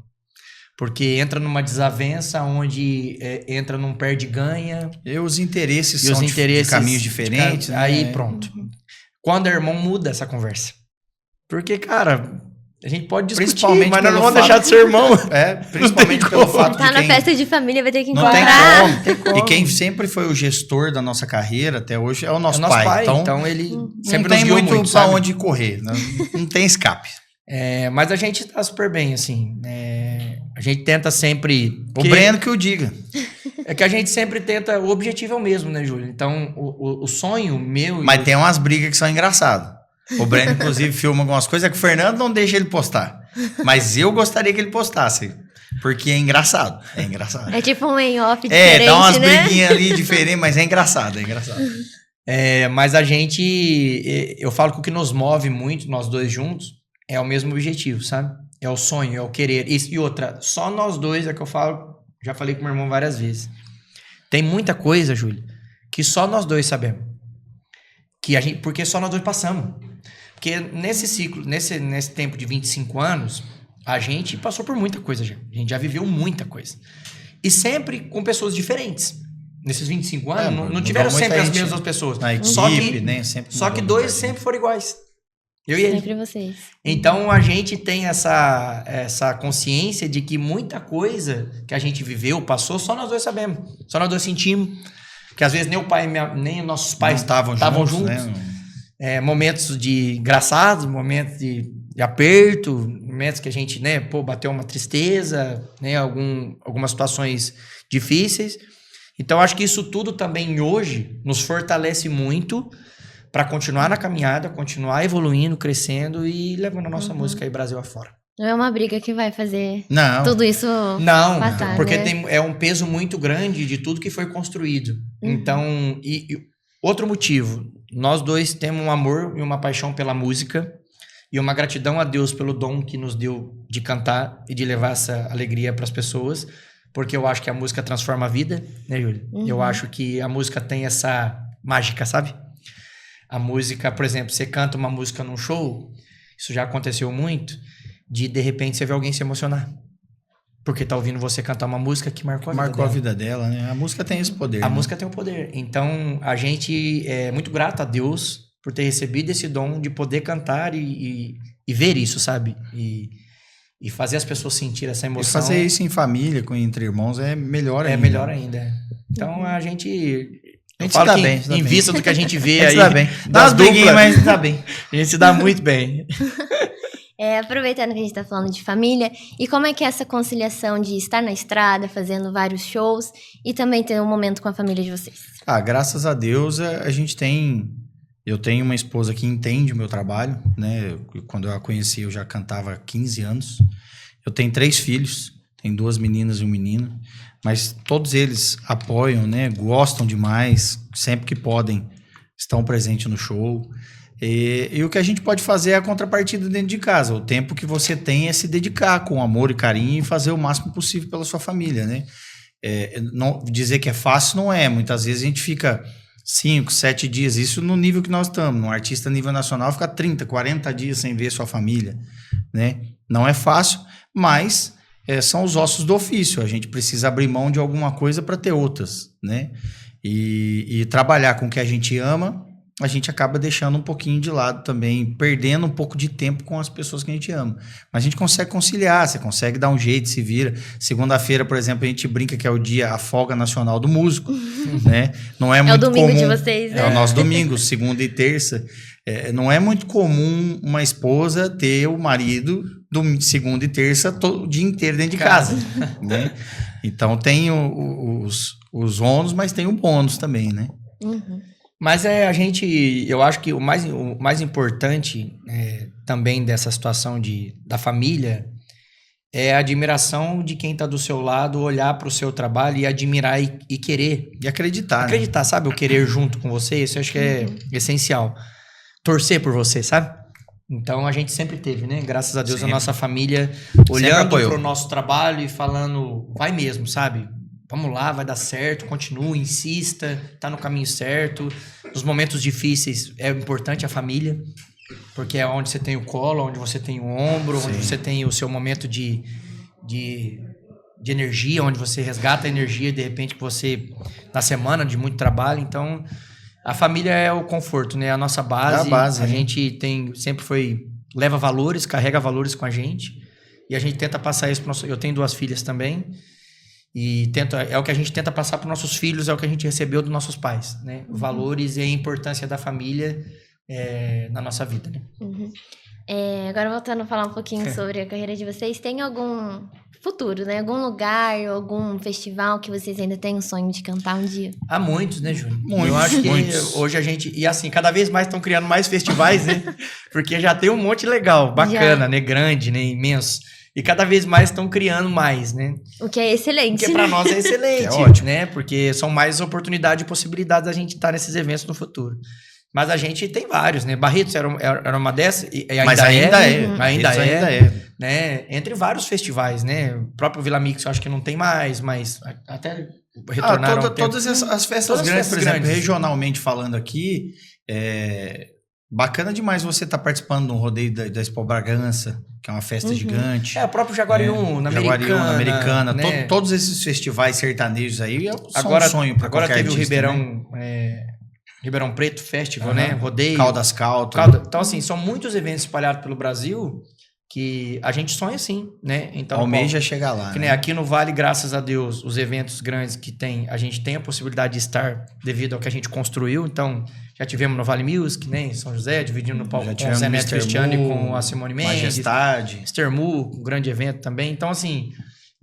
[SPEAKER 2] Porque entra numa desavença onde entra num perde-ganha.
[SPEAKER 3] E os interesses são de caminhos diferentes. Né?
[SPEAKER 2] Aí pronto. Quando é irmão, muda essa conversa. Porque, cara... A gente pode discutir,
[SPEAKER 3] principalmente
[SPEAKER 2] mas não vamos deixar de ser irmão.
[SPEAKER 3] Principalmente pelo fato
[SPEAKER 1] tá na festa de família, vai ter que
[SPEAKER 3] não
[SPEAKER 1] encontrar.
[SPEAKER 3] Tem como. E quem sempre foi o gestor da nossa carreira até hoje é o nosso pai.
[SPEAKER 2] Então ele sempre
[SPEAKER 3] não tem
[SPEAKER 2] nos guiou
[SPEAKER 3] muito pra onde correr. Não tem escape.
[SPEAKER 2] Mas a gente tá super bem, assim. A gente tenta sempre...
[SPEAKER 3] O Breno que o diga.
[SPEAKER 2] É que a gente sempre tenta... O objetivo é o mesmo, né, Júlio? Então, o sonho meu...
[SPEAKER 3] Mas tem umas brigas que são engraçadas. O Breno, inclusive, filma algumas coisas que o Fernando não deixa ele postar. Mas eu gostaria que ele postasse. Porque é engraçado. É engraçado.
[SPEAKER 1] É tipo um em-off diferente,
[SPEAKER 3] dá umas
[SPEAKER 1] né?
[SPEAKER 3] briguinhas ali diferentes, mas é engraçado,
[SPEAKER 2] mas a gente... Eu falo que o que nos move muito, nós dois juntos, é o mesmo objetivo, sabe? É o sonho, é o querer. E outra, só nós dois, é que eu falo... Já falei com meu irmão várias vezes. Tem muita coisa, Júlio, que só nós dois sabemos. Porque só nós dois passamos. Porque nesse ciclo, nesse tempo de 25 anos, a gente passou por muita coisa já. A gente já viveu muita coisa. E sempre com pessoas diferentes. Nesses 25 anos, não tiveram sempre as mesmas pessoas.
[SPEAKER 3] Na equipe, né?
[SPEAKER 2] Só que dois sempre foram iguais. Eu e ele.
[SPEAKER 1] Sempre vocês.
[SPEAKER 2] Então, a gente tem essa consciência de que muita coisa que a gente viveu, passou, só nós dois sabemos. Só nós dois sentimos. Porque às vezes nem nossos pais estavam juntos. Né? Momentos de engraçados, momentos de aperto, momentos que a gente, né, bateu uma tristeza, né, algumas situações difíceis. Então, acho que isso tudo também hoje nos fortalece muito para continuar na caminhada, continuar evoluindo, crescendo e levando a nossa música aí Brasil afora.
[SPEAKER 1] Não é uma briga que vai fazer
[SPEAKER 3] tudo
[SPEAKER 1] isso passar,
[SPEAKER 2] porque
[SPEAKER 1] né?
[SPEAKER 2] é um peso muito grande de tudo que foi construído. Então, e outro motivo, nós dois temos um amor e uma paixão pela música e uma gratidão a Deus pelo dom que nos deu de cantar e de levar essa alegria para as pessoas, porque eu acho que a música transforma a vida, né, Júlia? Eu acho que a música tem essa mágica, sabe? A música, por exemplo, você canta uma música num show, isso já aconteceu muito, de repente você vê alguém se emocionar. Porque tá ouvindo você cantar uma música que marcou a vida
[SPEAKER 3] dela, né? A música tem esse poder.
[SPEAKER 2] A música tem o poder. Então, a gente é muito grato a Deus por ter recebido esse dom de poder cantar e ver isso, sabe? E fazer as pessoas sentir essa emoção.
[SPEAKER 3] E fazer isso em família, entre irmãos, é melhor ainda.
[SPEAKER 2] É melhor ainda. Então a gente
[SPEAKER 3] se dá bem.
[SPEAKER 2] Em vista do que a gente vê aí.
[SPEAKER 3] Se dá bem. Dá umas briguinhas, mas se dá bem.
[SPEAKER 2] A gente se dá muito bem.
[SPEAKER 1] Aproveitando que a gente tá falando de família, e como é que é essa conciliação de estar na estrada, fazendo vários shows, e também ter um momento com a família de vocês?
[SPEAKER 3] Graças a Deus, eu tenho uma esposa que entende o meu trabalho, né? Quando eu a conheci, eu já cantava há 15 anos. Eu tenho 3 filhos, tenho 2 meninas e um menino, mas todos eles apoiam, né? Gostam demais, sempre que podem, estão presentes no show. E o que a gente pode fazer é a contrapartida dentro de casa. O tempo que você tem é se dedicar com amor e carinho e fazer o máximo possível pela sua família, né? Não, dizer que é fácil não é. Muitas vezes a gente fica 5, 7 dias, isso no nível que nós estamos. Um artista a nível nacional fica 30, 40 dias sem ver sua família, né? Não é fácil, mas são os ossos do ofício. A gente precisa abrir mão de alguma coisa para ter outras, né? E trabalhar com o que a gente ama, a gente acaba deixando um pouquinho de lado também, perdendo um pouco de tempo com as pessoas que a gente ama. Mas a gente consegue conciliar, você consegue dar um jeito, se vira. Segunda-feira, por exemplo, a gente brinca que é o dia, a folga nacional do músico, né? Não é muito comum. É o domingo
[SPEAKER 1] de vocês, né?
[SPEAKER 3] É o nosso domingo, segunda e terça. Não é muito comum uma esposa ter o marido segunda e terça todo o dia inteiro dentro de casa, né? Então tem os ônus, mas tem o bônus também, né?
[SPEAKER 1] Uhum.
[SPEAKER 2] Mas eu acho que o mais importante também dessa situação da família é a admiração de quem está do seu lado, olhar para o seu trabalho e admirar e querer.
[SPEAKER 3] E acreditar,
[SPEAKER 2] Acreditar,
[SPEAKER 3] né?
[SPEAKER 2] Sabe? O querer junto com você, isso eu acho que é essencial. Torcer por você, sabe? Então a gente sempre teve, né? Graças a Deus, sempre. A nossa família olhando para o nosso trabalho e falando, vai mesmo, sabe? Vamos lá, vai dar certo, continua, insista, tá no caminho certo. Nos momentos difíceis é importante a família, porque é onde você tem o colo, onde você tem o ombro, onde você tem o seu momento de energia, onde você resgata a energia, de repente, que você, na semana de muito trabalho. Então, a família é o conforto, né? A nossa base.
[SPEAKER 3] É a base,
[SPEAKER 2] a gente leva valores, carrega valores com a gente, e a gente tenta passar isso para eu tenho 2 filhas também. E é o que a gente tenta passar para os nossos filhos, é o que a gente recebeu dos nossos pais, né? Valores e a importância da família na nossa vida, né?
[SPEAKER 1] Uhum. Agora voltando a falar um pouquinho sobre a carreira de vocês, tem algum futuro, né? Algum lugar, algum festival que vocês ainda têm o sonho de cantar um dia?
[SPEAKER 2] Há muitos, né, Júnior? Eu acho que hoje a gente... E assim, cada vez mais estão criando mais festivais, né? Porque já tem um monte legal, bacana, né? Grande, né? Imenso. E cada vez mais estão criando mais, né?
[SPEAKER 1] O que é excelente.
[SPEAKER 2] Porque para nós é excelente,
[SPEAKER 3] é ótimo,
[SPEAKER 2] né? Porque são mais oportunidades e possibilidades da gente estar nesses eventos no futuro. Mas a gente tem vários, né? Barretos era uma dessas, e ainda é. Né? Entre vários festivais, né? O próprio Vila Mix eu acho que não tem mais, mas até retornaram...
[SPEAKER 3] Todas as festas grandes, por exemplo, regionalmente falando aqui, bacana demais você estar participando de um rodeio da Expo Bragança, que é uma festa gigante.
[SPEAKER 2] O próprio Jaguariúna,
[SPEAKER 3] Americana.
[SPEAKER 2] Né?
[SPEAKER 3] Todos esses festivais sertanejos aí são um sonho para qualquer artista.
[SPEAKER 2] Agora teve o Ribeirão Preto Festival, né? Rodeio.
[SPEAKER 3] Caldas Calto.
[SPEAKER 2] Então, assim, são muitos eventos espalhados pelo Brasil que a gente sonha assim, né? Então,
[SPEAKER 3] almeja chegar lá.
[SPEAKER 2] Que, né? Aqui no Vale, graças a Deus, os eventos grandes que tem, a gente tem a possibilidade de estar devido ao que a gente construiu. Então, já tivemos no Vale Music, né? Em São José, dividindo no palco com o Zé Neto Cristiano e com a Simone Mendes.
[SPEAKER 3] Majestade.
[SPEAKER 2] Estermu, um grande evento também. Então, assim...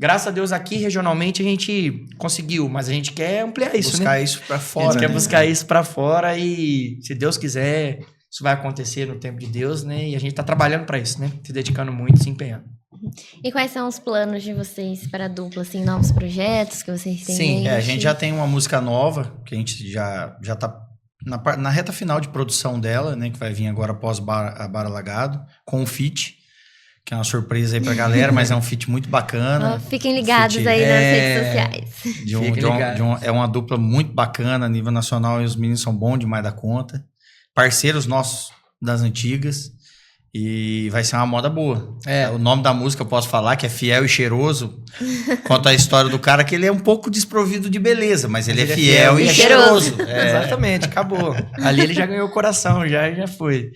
[SPEAKER 2] Graças a Deus, aqui regionalmente a gente conseguiu, mas a gente quer ampliar isso,
[SPEAKER 3] buscar isso para fora.
[SPEAKER 2] A gente quer buscar isso para fora e, se Deus quiser, isso vai acontecer no tempo de Deus, né? E a gente tá trabalhando para isso, né? Se dedicando muito, se empenhando.
[SPEAKER 1] E quais são os planos de vocês para a dupla, assim, novos projetos que vocês têm?
[SPEAKER 3] Sim, a gente já tem uma música nova, que a gente já tá na reta final de produção dela, né? Que vai vir agora após a Bar Alagado, com o feat. Que é uma surpresa aí pra galera, mas é um feat muito bacana.
[SPEAKER 1] Fiquem ligados aí nas redes sociais.
[SPEAKER 3] É uma dupla muito bacana a nível nacional e os meninos são bons demais da conta. Parceiros nossos das antigas. E vai ser uma moda boa. O nome da música eu posso falar, que é Fiel e Cheiroso. Conta a história do cara que ele é um pouco desprovido de beleza, mas ele é fiel e cheiroso.
[SPEAKER 2] Exatamente, acabou. Ali ele já ganhou o coração, já foi.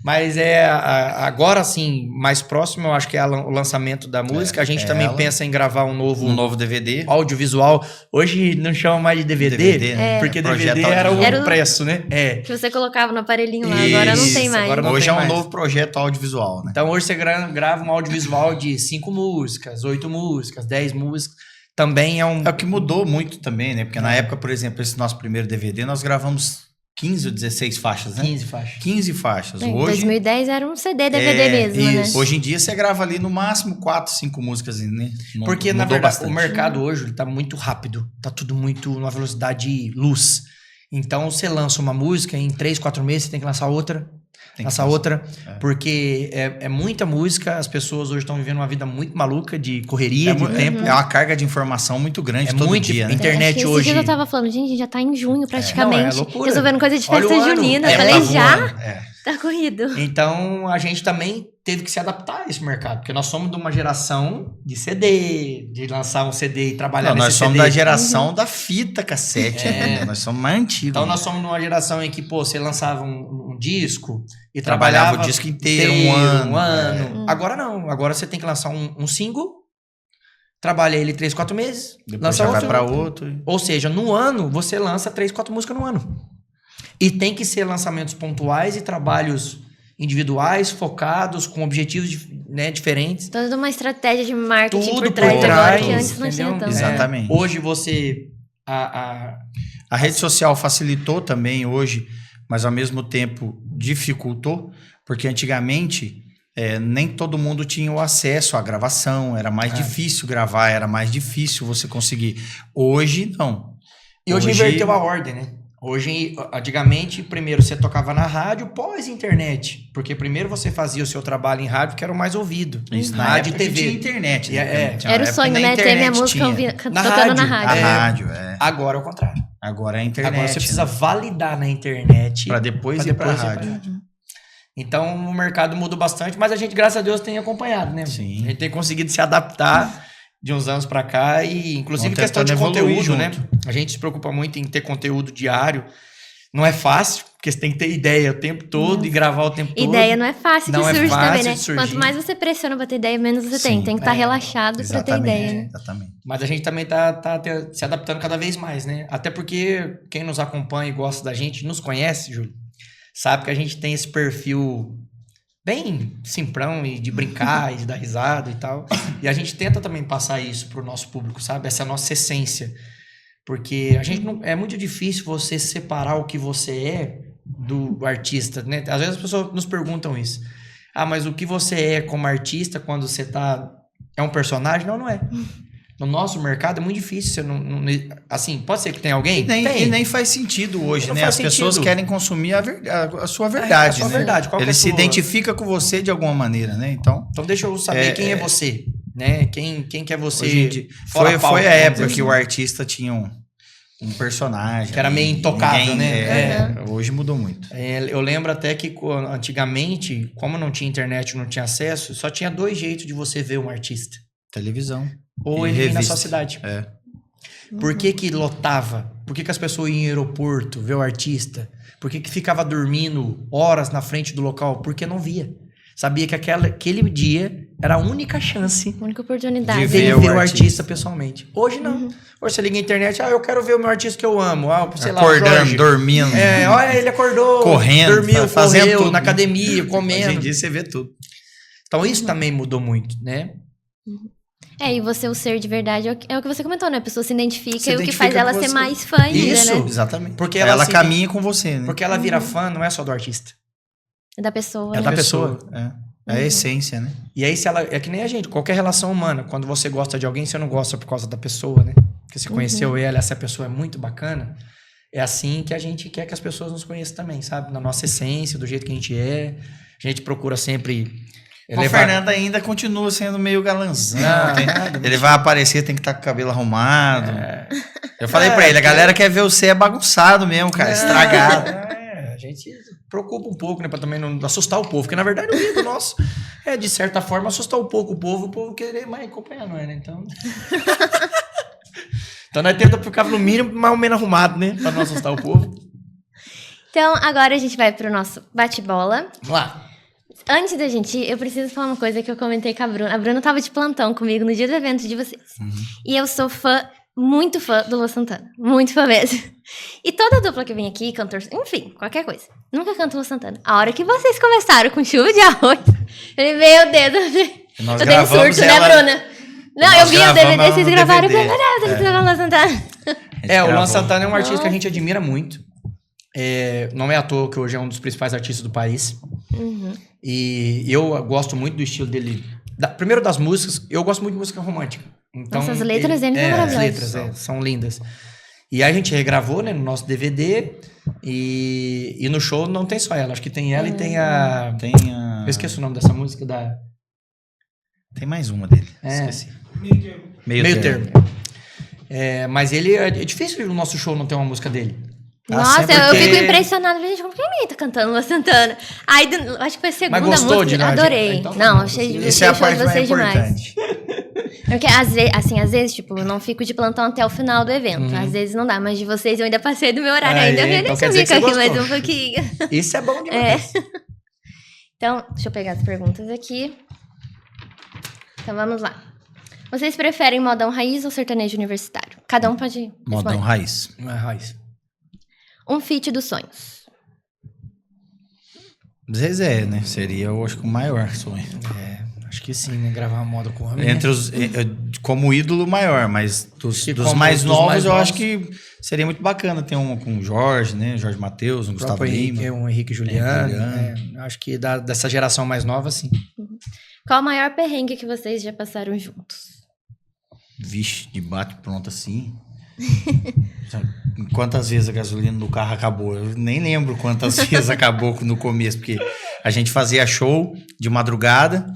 [SPEAKER 2] Mas agora, assim, mais próximo, eu acho que é o lançamento da música. A gente também pensa em gravar um novo DVD. Audiovisual. Hoje não chama mais de DVD, porque DVD era o impresso, né?
[SPEAKER 1] Que você colocava no aparelhinho lá, agora não tem mais.
[SPEAKER 3] Hoje é um novo projeto audiovisual, né?
[SPEAKER 2] Então hoje você grava um audiovisual de 5 músicas, 8 músicas, 10 músicas. Também é o
[SPEAKER 3] que mudou muito também, né? Porque na época, por exemplo, esse nosso primeiro DVD, nós gravamos 15 ou 16 faixas, né?
[SPEAKER 2] 15 faixas.
[SPEAKER 3] 15 faixas.
[SPEAKER 1] Em 2010 era um CD, DVD mesmo,
[SPEAKER 3] isso. Né? Hoje em dia você grava ali no máximo 4, 5 músicas, né?
[SPEAKER 2] Porque, na verdade, bastante. O mercado hoje ele tá muito rápido. Tá tudo muito numa velocidade luz. Então, você lança uma música, em 3, 4 meses você tem que lançar outra. Porque é muita música, as pessoas hoje estão vivendo uma vida muito maluca de correria, de tempo.
[SPEAKER 3] É uma carga de informação muito grande todo dia, né?
[SPEAKER 2] Internet hoje...
[SPEAKER 1] Esse dia eu tava falando, gente, já tá em junho praticamente.
[SPEAKER 2] É loucura.
[SPEAKER 1] Resolvendo coisa de festa junina. Eu falei, já? Tá corrido.
[SPEAKER 2] Então, a gente também teve que se adaptar a esse mercado, porque nós somos de uma geração de CD, de lançar um CD e trabalhar nesse CD.
[SPEAKER 3] Nós somos da geração da fita cassete, né? Nós somos mais antigos.
[SPEAKER 2] Então, nós somos de uma geração em que, você lançava um disco e
[SPEAKER 3] trabalhava o disco inteiro, um ano.
[SPEAKER 2] Agora não, agora você tem que lançar um single, trabalha ele 3, 4 meses,
[SPEAKER 3] depois
[SPEAKER 2] lança
[SPEAKER 3] já vai para outro.
[SPEAKER 2] Ou seja, no ano, você lança 3, 4 músicas no ano. E tem que ser lançamentos pontuais e trabalhos individuais, focados, com objetivos diferentes.
[SPEAKER 1] Toda uma estratégia de marketing
[SPEAKER 2] tudo
[SPEAKER 1] por trás agora, que antes não tinha tanto.
[SPEAKER 3] Exatamente.
[SPEAKER 2] Hoje você...
[SPEAKER 3] A rede social facilitou também hoje, mas ao mesmo tempo dificultou, porque antigamente nem todo mundo tinha o acesso à gravação, era mais difícil gravar, era mais difícil você conseguir. Hoje, não.
[SPEAKER 2] E hoje inverteu a ordem, né? Hoje, antigamente, primeiro você tocava na rádio, pós-internet. Porque primeiro você fazia o seu trabalho em rádio, que era o mais ouvido.
[SPEAKER 3] Isso, na
[SPEAKER 2] rádio
[SPEAKER 3] e
[SPEAKER 2] TV.
[SPEAKER 3] Tinha internet.
[SPEAKER 1] Né? Era o sonho, né? Ter minha música tocando na rádio.
[SPEAKER 3] A rádio,
[SPEAKER 2] Agora é o contrário.
[SPEAKER 3] Agora é a internet.
[SPEAKER 2] Agora você precisa validar na internet.
[SPEAKER 3] Para depois ir para a rádio.
[SPEAKER 2] Então, o mercado mudou bastante, mas a gente, graças a Deus, tem acompanhado, né?
[SPEAKER 3] Sim.
[SPEAKER 2] A gente tem conseguido se adaptar de uns anos para cá e, inclusive, questão de conteúdo, né? A gente se preocupa muito em ter conteúdo diário. Não é fácil, porque você tem que ter ideia o tempo todo e gravar o tempo todo.
[SPEAKER 1] Ideia não é fácil de surgir também, né?
[SPEAKER 2] Surgir.
[SPEAKER 1] Quanto mais você pressiona para ter ideia, menos você tem. Tem que estar relaxado para ter ideia, né?
[SPEAKER 3] Exatamente.
[SPEAKER 2] Mas a gente também tá se adaptando cada vez mais, né? Até porque quem nos acompanha e gosta da gente, nos conhece, Júlio, sabe que a gente tem esse perfil bem simprão e de brincar e de dar risada e tal. E a gente tenta também passar isso pro nosso público, sabe? Essa é a nossa essência. Porque a gente não, é muito difícil você separar o que você é do artista, né? Às vezes as pessoas nos perguntam isso. Ah, mas o que você é como artista quando você tá... É um personagem? Não, não é. No nosso mercado é muito difícil. Você não, assim, pode ser que tenha alguém?
[SPEAKER 3] E nem faz sentido hoje, né? As pessoas querem consumir a sua verdade,
[SPEAKER 2] a sua verdade. Qual
[SPEAKER 3] Ele se identifica com você de alguma maneira, né? Então
[SPEAKER 2] deixa eu saber quem é você, né? Quem que é você?
[SPEAKER 3] Hoje, foi a época que o artista tinha um personagem.
[SPEAKER 2] Que era meio intocável, né?
[SPEAKER 3] Hoje mudou muito.
[SPEAKER 2] Eu lembro até que antigamente, como não tinha internet, não tinha acesso, só tinha 2 jeitos de você ver um artista.
[SPEAKER 3] Televisão.
[SPEAKER 2] Ou ele vinha na sua cidade. Por que lotava? Por que as pessoas iam em aeroporto ver o artista? Por que ficava dormindo horas na frente do local? Porque não via. Sabia que aquele dia era a única chance.
[SPEAKER 1] Única oportunidade.
[SPEAKER 2] De ver o artista pessoalmente. Hoje não. Hoje você liga na internet, eu quero ver o meu artista que eu amo. Sei lá,
[SPEAKER 3] acordando, dormindo.
[SPEAKER 2] Olha, ele acordou.
[SPEAKER 3] Correndo.
[SPEAKER 2] Dormiu,
[SPEAKER 3] fazendo tudo,
[SPEAKER 2] na academia, comendo.
[SPEAKER 3] Hoje em dia você vê tudo.
[SPEAKER 2] Então isso também mudou muito, né?
[SPEAKER 1] E você, o ser de verdade, é o que você comentou, né? A pessoa se identifica e o que faz ela ser mais fã ainda,
[SPEAKER 2] isso,
[SPEAKER 1] né?
[SPEAKER 3] Exatamente. Porque ela caminha com você, né?
[SPEAKER 2] Porque ela vira fã, não é só do artista.
[SPEAKER 1] É da pessoa.
[SPEAKER 2] É da pessoa.
[SPEAKER 3] É a essência, né?
[SPEAKER 2] E aí, é que nem a gente, qualquer relação humana. Quando você gosta de alguém, você não gosta por causa da pessoa, né? Porque você conheceu ela, essa pessoa é muito bacana. É assim que a gente quer que as pessoas nos conheçam também, sabe? Na nossa essência, do jeito que a gente é. A gente procura sempre...
[SPEAKER 3] O Fernando ainda continua sendo meio galanzão. Ele vai aparecer, tem que estar com o cabelo arrumado. Eu falei pra ele, a galera quer ver você bagunçado mesmo, cara, estragado.
[SPEAKER 2] A gente preocupa um pouco, né? Pra também não assustar o povo. Porque, na verdade, o medo nosso é, de certa forma, assustar um pouco o povo querer mais acompanhar nós, né? Então... Então nós tentamos ficar no mínimo mais ou menos arrumado, né? Pra não assustar o povo.
[SPEAKER 1] Então, agora a gente vai pro nosso bate-bola.
[SPEAKER 2] Vamos lá.
[SPEAKER 1] Antes da gente ir, eu preciso falar uma coisa que eu comentei com a Bruna. A Bruna tava de plantão comigo no dia do evento de vocês. E eu sou muito fã do Luan Santana. Muito fã mesmo. E toda dupla que vem aqui, cantor, enfim, qualquer coisa. Nunca canto Luan Santana. A hora que vocês começaram com Chuva de Arroz, ele veio o dedo.
[SPEAKER 3] Nós
[SPEAKER 1] eu dei um surto, né, Bruna? Não, eu vi o DVD, vocês gravaram o DVD. O Luan Santana.
[SPEAKER 2] O Luan Santana é um artista que a gente admira muito. Não é à toa que hoje é um dos principais artistas do país. E eu gosto muito do estilo dele. Primeiro das músicas, eu gosto muito de música romântica. Então,
[SPEAKER 1] nossa, as letras dele são maravilhosas.
[SPEAKER 2] As letras são lindas. E aí a gente regravou, né, no nosso DVD. E no show não tem só ela. Acho que tem ela e tem a... Eu esqueci o nome dessa música da...
[SPEAKER 3] Tem mais uma dele. Esqueci. Meio termo.
[SPEAKER 2] Mas ele... É difícil o nosso show não ter uma música dele.
[SPEAKER 1] Nossa, eu fico impressionada. Gente, como que ninguém tá cantando Luan Santana? Aí, acho que foi a segunda música.
[SPEAKER 2] De nós,
[SPEAKER 1] adorei.
[SPEAKER 2] Então,
[SPEAKER 1] não, achei
[SPEAKER 3] isso é a parte mais importante.
[SPEAKER 1] Porque, às vezes, tipo, eu não fico de plantão até o final do evento. Às vezes não dá, mas de vocês eu ainda passei do meu horário. Ainda eu
[SPEAKER 2] então
[SPEAKER 1] nem ficar aqui mais um pouquinho.
[SPEAKER 2] Isso é bom demais.
[SPEAKER 1] Então, deixa eu pegar as perguntas aqui. Então, vamos lá. Vocês preferem modão raiz ou sertanejo universitário? Cada um pode responder.
[SPEAKER 3] Modão raiz.
[SPEAKER 2] Raiz.
[SPEAKER 1] Um feat dos sonhos.
[SPEAKER 3] Zezé, né? Seria, eu acho que o maior sonho.
[SPEAKER 2] Acho que sim, né? Gravar uma moda com o homem.
[SPEAKER 3] Entre os... como ídolo maior, mas dos mais novos, eu acho que seria muito bacana ter uma com o Jorge, né? Jorge Mateus, um Gustavo Lima.
[SPEAKER 2] Um Henrique Juliano. Acho que dessa geração mais nova, sim.
[SPEAKER 1] Qual o maior perrengue que vocês já passaram juntos?
[SPEAKER 3] Vixe, de bate pronto assim... Quantas vezes a gasolina do carro acabou? Eu nem lembro quantas vezes acabou no começo, porque a gente fazia show de madrugada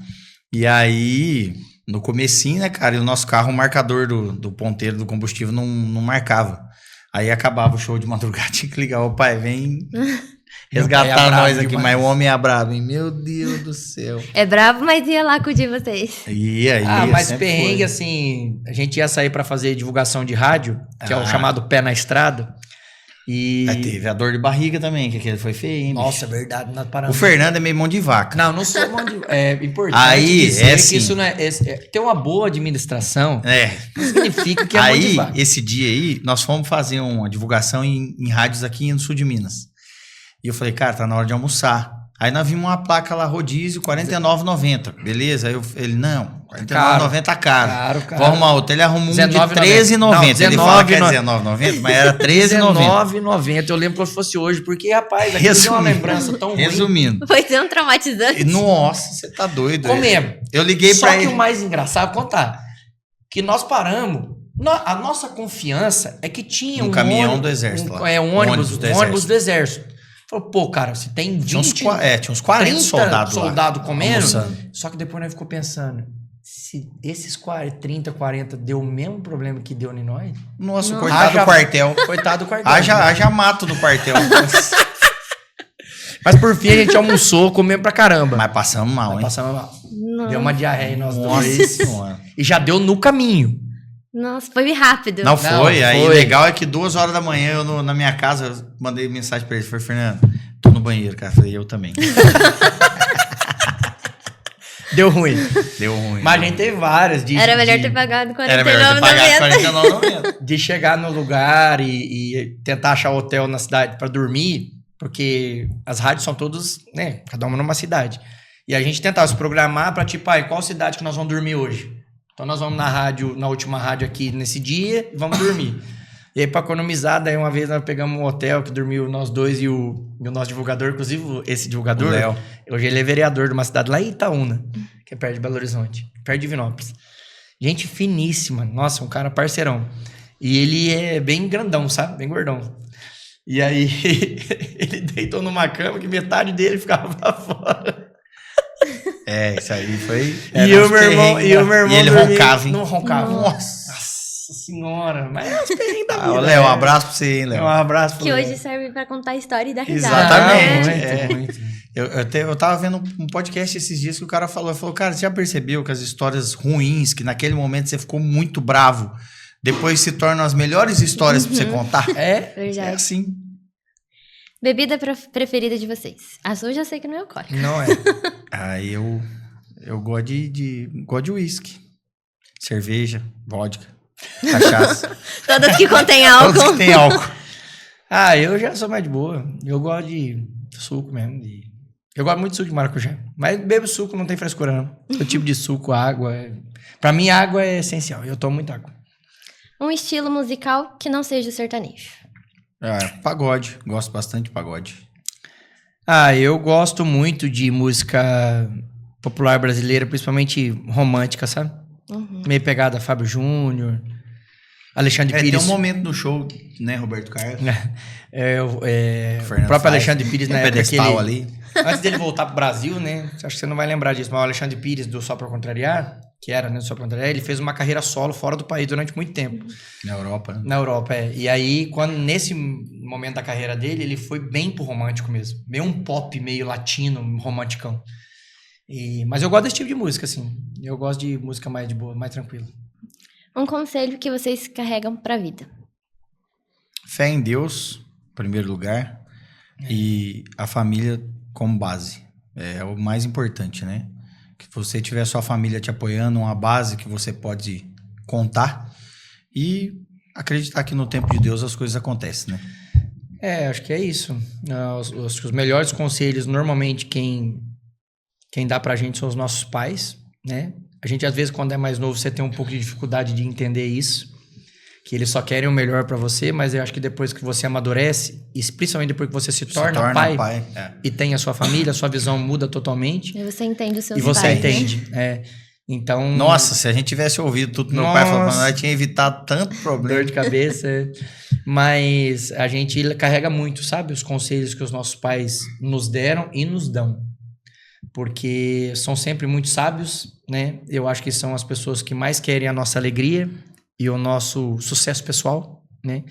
[SPEAKER 3] e aí no comecinho, né, cara, e o nosso carro, o marcador do ponteiro do combustível não marcava. Aí acabava o show de madrugada, tinha que ligar, o pai vem resgatar nós aqui, mas o homem é bravo, hein? Meu Deus do céu.
[SPEAKER 1] É bravo, mas ia lá acudir vocês.
[SPEAKER 2] Mas perrengue, foi. Assim, a gente ia sair pra fazer divulgação de rádio, que é o chamado Pé na Estrada. E
[SPEAKER 3] teve a dor de barriga também, que aquele foi feio, hein?
[SPEAKER 2] Nossa, é verdade.
[SPEAKER 3] O Fernando é meio mão de vaca.
[SPEAKER 2] Não sou mão de vaca. É importante dizer que isso não ter uma boa administração não significa que é mão de vaca.
[SPEAKER 3] Esse dia aí, nós fomos fazer uma divulgação em rádios aqui no sul de Minas. E eu falei, cara, tá na hora de almoçar. Aí nós vimos uma placa lá, rodízio, R$49,90. Beleza? Aí ele, não, R$49,90 caro. Vou arrumar outro. Ele arrumou um de R$13,90. Ele fala que é R$19,90, mas era R$13,90.
[SPEAKER 2] R$19,90. Eu lembro como se fosse hoje, porque, rapaz, aqui tem uma lembrança tão ruim.
[SPEAKER 3] Resumindo.
[SPEAKER 1] Foi tão traumatizante.
[SPEAKER 3] Nossa, você tá doido.
[SPEAKER 2] Comemos.
[SPEAKER 3] Eu liguei pra ele.
[SPEAKER 2] Só que o mais engraçado, contar, que nós paramos. A nossa confiança é que tinha
[SPEAKER 3] um caminhão do exército lá.
[SPEAKER 2] Um ônibus do exército. Falou, pô, cara, você tem 20...
[SPEAKER 3] Tinha uns 40
[SPEAKER 2] soldados comendo. Só que depois nós ficou pensando, se esses 30, 40 deu o mesmo problema que deu em nós...
[SPEAKER 3] Nossa, coitado do quartel.
[SPEAKER 2] Coitado do quartel.
[SPEAKER 3] Haja mato no quartel.
[SPEAKER 2] Mas por fim a gente almoçou, comemos pra caramba.
[SPEAKER 3] Mas passamos mal, hein?
[SPEAKER 1] Nossa.
[SPEAKER 2] Deu uma diarreia em nós dois. E já deu no caminho.
[SPEAKER 1] Nossa, foi rápido.
[SPEAKER 3] Não foi. Aí legal é que 2 horas da manhã, eu na minha casa, eu mandei mensagem pra ele. Falei, Fernando, tô no banheiro, cara. Falei, eu também.
[SPEAKER 2] Deu ruim. Mas a gente teve várias.
[SPEAKER 1] Era melhor ter pagado R$49,90.
[SPEAKER 3] Era melhor ter pagado R$49,90.
[SPEAKER 2] De chegar no lugar e tentar achar hotel na cidade pra dormir, porque as rádios são todas, né, cada uma numa cidade. E a gente tentava se programar pra, tipo, qual cidade que nós vamos dormir hoje? Então nós vamos na última rádio aqui nesse dia e vamos dormir. E aí, pra economizar, daí uma vez nós pegamos um hotel que dormiu nós dois e o nosso divulgador, inclusive esse divulgador,
[SPEAKER 3] Léo.
[SPEAKER 2] Hoje ele é vereador de uma cidade lá em Itaúna, que é perto de Belo Horizonte, perto de Divinópolis. Gente finíssima, nossa, um cara parceirão. E ele é bem grandão, sabe? Bem gordão. E aí, ele deitou numa cama que metade dele ficava pra fora.
[SPEAKER 3] Isso aí foi...
[SPEAKER 2] E o meu irmão
[SPEAKER 3] e ele roncava, hein?
[SPEAKER 2] Não roncava.
[SPEAKER 1] Nossa.
[SPEAKER 2] senhora. Mas é os perrengues da vida.
[SPEAKER 3] Léo, um abraço pra você, hein, Léo.
[SPEAKER 2] Um abraço pro
[SPEAKER 1] Que
[SPEAKER 2] Léo.
[SPEAKER 1] hoje serve pra contar a história e dar risada.
[SPEAKER 3] Exatamente.
[SPEAKER 2] Muito.
[SPEAKER 3] Eu tava vendo um podcast esses dias que o cara falou, cara, você já percebeu que as histórias ruins, que naquele momento você ficou muito bravo, depois se tornam as melhores histórias pra você contar?
[SPEAKER 1] Verdade.
[SPEAKER 3] É assim.
[SPEAKER 1] Bebida preferida de vocês? A sua eu já sei que não é alcoólica.
[SPEAKER 2] Não é.
[SPEAKER 3] Aí eu gosto gosto de uísque, cerveja, vodka, cachaça.
[SPEAKER 1] Todas que contêm álcool.
[SPEAKER 3] Todos que tem álcool.
[SPEAKER 2] Eu já sou mais de boa. Eu gosto de suco mesmo. Eu gosto muito de suco de maracujá. Mas bebo suco, não tem frescura, não. O tipo de suco, água. Pra mim, água é essencial. Eu tomo muita água.
[SPEAKER 1] Um estilo musical que não seja o sertanejo.
[SPEAKER 3] Pagode. Gosto bastante de pagode.
[SPEAKER 2] Eu gosto muito de música popular brasileira, principalmente romântica, sabe? Meio pegada Fábio Júnior, Alexandre Pires.
[SPEAKER 3] Tem um momento no show, né, Roberto Carlos?
[SPEAKER 2] O próprio Alexandre Pires, na época que ele...
[SPEAKER 3] ali.
[SPEAKER 2] Antes dele voltar pro Brasil, né? Acho que você não vai lembrar disso, mas o Alexandre Pires, do Só Pra Contrariar, que era, né, do Só Pra Contrariar, ele fez uma carreira solo fora do país durante muito tempo.
[SPEAKER 3] Na Europa, né?
[SPEAKER 2] Na Europa, E aí, nesse momento da carreira dele, ele foi bem pro romântico mesmo. Meio um pop, meio latino, romanticão. Mas eu gosto desse tipo de música, assim. Eu gosto de música mais de boa, mais tranquila.
[SPEAKER 1] Um conselho que vocês carregam pra vida.
[SPEAKER 3] Fé em Deus, em primeiro lugar, e a família como base. É o mais importante, né? Que você tiver sua família te apoiando, uma base que você pode contar e acreditar que no tempo de Deus as coisas acontecem, né?
[SPEAKER 2] Acho que é isso. Os melhores conselhos, normalmente, quem dá pra gente são os nossos pais, né? A gente, às vezes, quando é mais novo, você tem um pouco de dificuldade de entender isso, que eles só querem o melhor pra você, mas eu acho que depois que você amadurece, e principalmente depois que você se torna pai. E tem a sua família, a sua visão muda totalmente.
[SPEAKER 1] E você entende os seus
[SPEAKER 2] E você
[SPEAKER 1] pais,
[SPEAKER 2] entende,
[SPEAKER 1] né?
[SPEAKER 3] Então... Nossa, se a gente tivesse ouvido tudo que meu pai falou, nós tinha evitado tanto problema.
[SPEAKER 2] Dor de cabeça. Mas a gente carrega muito, sabe? Os conselhos que os nossos pais nos deram e nos dão. Porque são sempre muito sábios, né? Eu acho que são as pessoas que mais querem a nossa alegria e o nosso sucesso pessoal, né?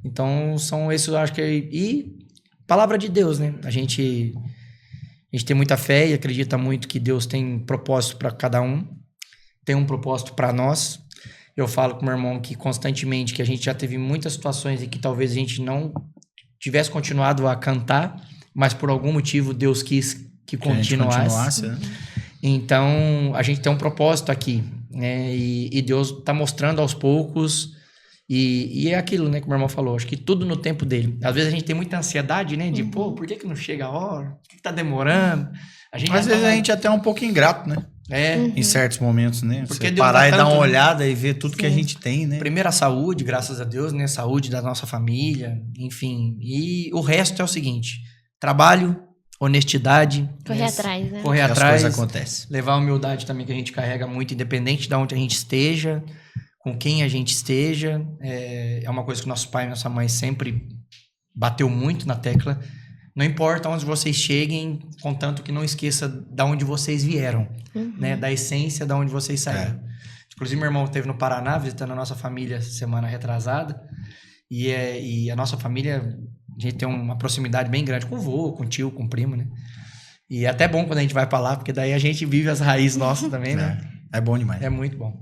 [SPEAKER 2] Então, são esses, eu acho que... E palavra de Deus, né? A gente tem muita fé e acredita muito que Deus tem propósito para cada um. Tem um propósito para nós. Eu falo com meu irmão que constantemente que a gente já teve muitas situações em que talvez a gente não tivesse continuado a cantar, mas por algum motivo Deus quis que continuasse.
[SPEAKER 3] Né?
[SPEAKER 2] Então, a gente tem um propósito aqui, né? E Deus está mostrando aos poucos. E é aquilo, né, que o meu irmão falou. Acho que tudo no tempo dele. Às vezes a gente tem muita ansiedade, né? De, por que não chega a hora? Por que tá demorando? Às vezes
[SPEAKER 3] a gente até é um pouco ingrato, né?
[SPEAKER 2] Em
[SPEAKER 3] certos momentos, né?
[SPEAKER 2] Porque
[SPEAKER 3] você parar e dar uma olhada e ver tudo que a gente tem, né?
[SPEAKER 2] Primeiro a saúde, graças a Deus, né? Saúde da nossa família, enfim. E o resto é o seguinte. Trabalho, honestidade.
[SPEAKER 1] Correr atrás, né?
[SPEAKER 2] Correr atrás.
[SPEAKER 3] As coisas acontecem.
[SPEAKER 2] Levar a humildade também, que a gente carrega muito, independente de onde a gente esteja, com quem a gente esteja. É uma coisa que nosso pai e nossa mãe sempre bateu muito na tecla. Não importa onde vocês cheguem, contanto que não esqueça de onde vocês vieram, né? Da essência de onde vocês saíram. Inclusive, meu irmão esteve no Paraná visitando a nossa família semana retrasada. E a nossa família, a gente tem uma proximidade bem grande com o vô, com o tio, com o primo, né? E é até bom quando a gente vai pra lá, porque daí a gente vive as raízes nossas também, né?
[SPEAKER 3] É bom demais.
[SPEAKER 2] É muito bom.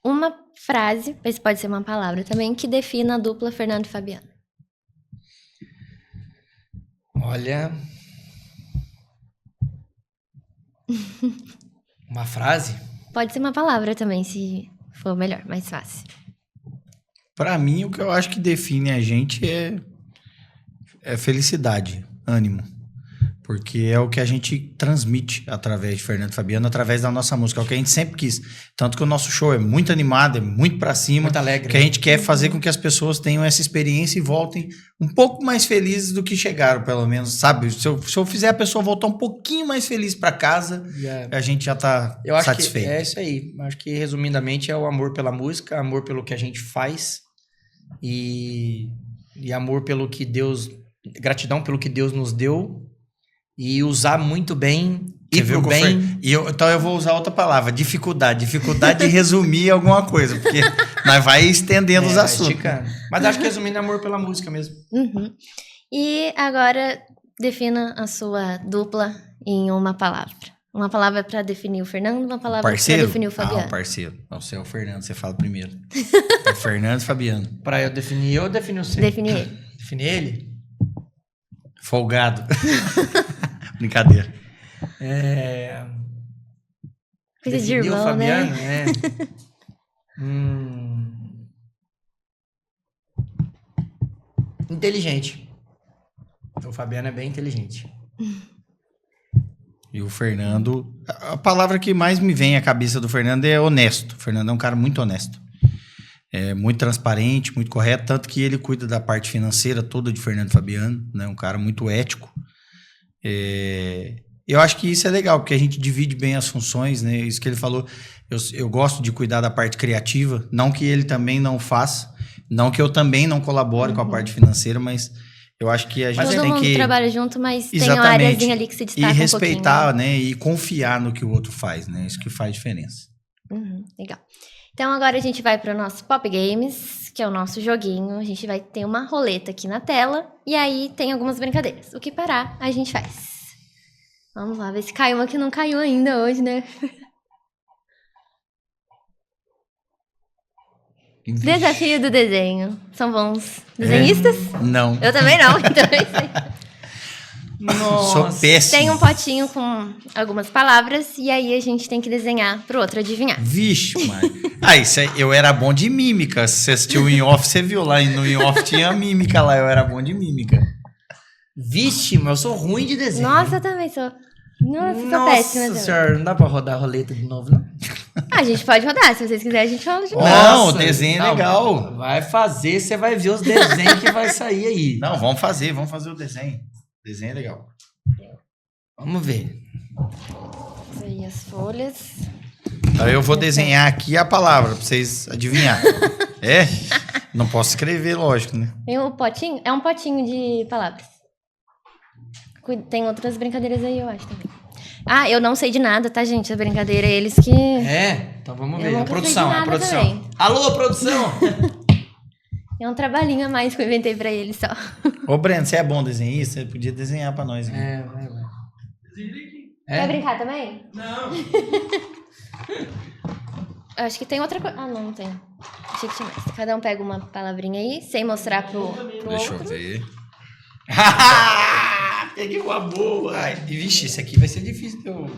[SPEAKER 1] Uma frase, esse pode ser uma palavra também, que defina a dupla Fernando e Fabiano.
[SPEAKER 2] Olha... Uma frase?
[SPEAKER 1] Pode ser uma palavra também, se for melhor, mais fácil.
[SPEAKER 3] Pra mim, o que eu acho que define a gente é felicidade, ânimo. Porque é o que a gente transmite através de Fernando e Fabiano, através da nossa música. É o que a gente sempre quis. Tanto que o nosso show é muito animado, é muito pra cima.
[SPEAKER 2] Muito alegre.
[SPEAKER 3] Que a gente quer fazer com que as pessoas tenham essa experiência e voltem um pouco mais felizes do que chegaram, pelo menos, sabe? Se eu fizer a pessoa voltar um pouquinho mais feliz pra casa, a gente já tá satisfeito.
[SPEAKER 2] É isso aí. Acho que, resumidamente, é o amor pela música, amor pelo que a gente faz e amor pelo que Deus... Gratidão pelo que Deus nos deu. E usar muito bem, ir pro bem.
[SPEAKER 3] Então eu vou usar outra palavra, dificuldade. Dificuldade de resumir alguma coisa, porque Nós vai estendendo os assuntos.
[SPEAKER 2] Esticando. Mas acho que resumindo, amor pela música mesmo.
[SPEAKER 1] Uhum. E agora, defina a sua dupla em uma palavra. Uma palavra pra definir o Fernando, uma palavra
[SPEAKER 3] Parceiro?
[SPEAKER 1] pra definir o Fabiano.
[SPEAKER 3] Ah, um parceiro. Não, você é o Fernando, você fala primeiro. É o Fernando e Fabiano.
[SPEAKER 2] Pra eu definir eu ou definir você?
[SPEAKER 1] Definir ele.
[SPEAKER 2] Definir ele?
[SPEAKER 3] Folgado. Brincadeira.
[SPEAKER 1] Coisa de
[SPEAKER 2] Definir o
[SPEAKER 1] irmão,
[SPEAKER 2] Fabiano,
[SPEAKER 1] né?
[SPEAKER 2] Inteligente. O Fabiano é bem inteligente.
[SPEAKER 3] E o Fernando... A palavra que mais me vem à cabeça do Fernando é honesto. O Fernando é um cara muito honesto. É muito transparente, muito correto. Tanto que ele cuida da parte financeira toda de Fernando Fabiano. Né? Um cara muito ético. Eu acho que isso é legal, porque a gente divide bem as funções. Né? Isso que ele falou. Eu gosto de cuidar da parte criativa. Não que ele também não faça. Não que eu também não colabore com a parte financeira, mas... Eu acho que a gente
[SPEAKER 1] Todo
[SPEAKER 3] tem
[SPEAKER 1] mundo
[SPEAKER 3] que...
[SPEAKER 1] trabalha junto, mas tem uma
[SPEAKER 3] Exatamente.
[SPEAKER 1] areazinha ali que se destaca
[SPEAKER 3] E
[SPEAKER 1] um
[SPEAKER 3] respeitar,
[SPEAKER 1] pouquinho.
[SPEAKER 3] né? E confiar no que o outro faz, né? Isso que faz diferença.
[SPEAKER 1] Legal. Então agora a gente vai para o nosso Pop Games, que é o nosso joguinho. A gente vai ter uma roleta aqui na tela. E aí tem algumas brincadeiras. O que parar, a gente faz. Vamos lá, ver se caiu uma que não caiu ainda hoje, né? Desafio do desenho. São bons desenhistas?
[SPEAKER 3] Não.
[SPEAKER 1] Eu também não, então é isso aí.
[SPEAKER 2] Nossa.
[SPEAKER 3] Sou péssimo.
[SPEAKER 1] Tem um potinho com algumas palavras e aí a gente tem que desenhar pro outro adivinhar.
[SPEAKER 3] Vixe, mano. Isso aí, eu era bom de mímica. Se você assistiu o In Off, você viu lá. No In Off tinha mímica lá. Eu era bom de mímica.
[SPEAKER 2] Vixe, mas eu sou ruim de desenho.
[SPEAKER 1] Nossa, eu também sou. Nossa, sou péssima.
[SPEAKER 2] Nossa
[SPEAKER 1] também.
[SPEAKER 2] senhora, não dá pra rodar a roleta de novo, não?
[SPEAKER 1] A gente pode rodar, se vocês quiserem a gente roda de novo.
[SPEAKER 3] Não, o desenho é legal.
[SPEAKER 2] Vai fazer, você vai ver os desenhos que vai sair aí.
[SPEAKER 3] Não, vamos fazer o desenho. O desenho é legal.
[SPEAKER 2] Vamos ver.
[SPEAKER 1] Isso aí, as folhas.
[SPEAKER 3] Então eu vou desenhar aqui a palavra pra vocês adivinhar. Não posso escrever, lógico, né?
[SPEAKER 1] Tem o potinho, é um potinho de palavras. Tem outras brincadeiras aí, eu acho também. Ah, eu não sei de nada, tá, gente? A brincadeira é eles que...
[SPEAKER 2] Então vamos
[SPEAKER 1] Eu
[SPEAKER 2] ver. A
[SPEAKER 1] nunca
[SPEAKER 2] produção,
[SPEAKER 1] sei de
[SPEAKER 2] a
[SPEAKER 1] nada
[SPEAKER 2] produção.
[SPEAKER 1] também.
[SPEAKER 2] Alô, produção!
[SPEAKER 1] É um trabalhinho a mais que eu inventei pra eles só.
[SPEAKER 3] Ô, Breno, você é bom desenhista? Você podia desenhar pra nós aqui.
[SPEAKER 2] Vai.
[SPEAKER 1] Vai brincar também? Não. Acho que tem outra coisa. Ah, não tem. Achei que tinha mais. Cada um pega uma palavrinha aí, sem mostrar pro
[SPEAKER 3] Deixa
[SPEAKER 1] outro.
[SPEAKER 3] eu ver.
[SPEAKER 2] Peguei uma boa.
[SPEAKER 3] Ai, vixe, esse aqui vai ser difícil de eu...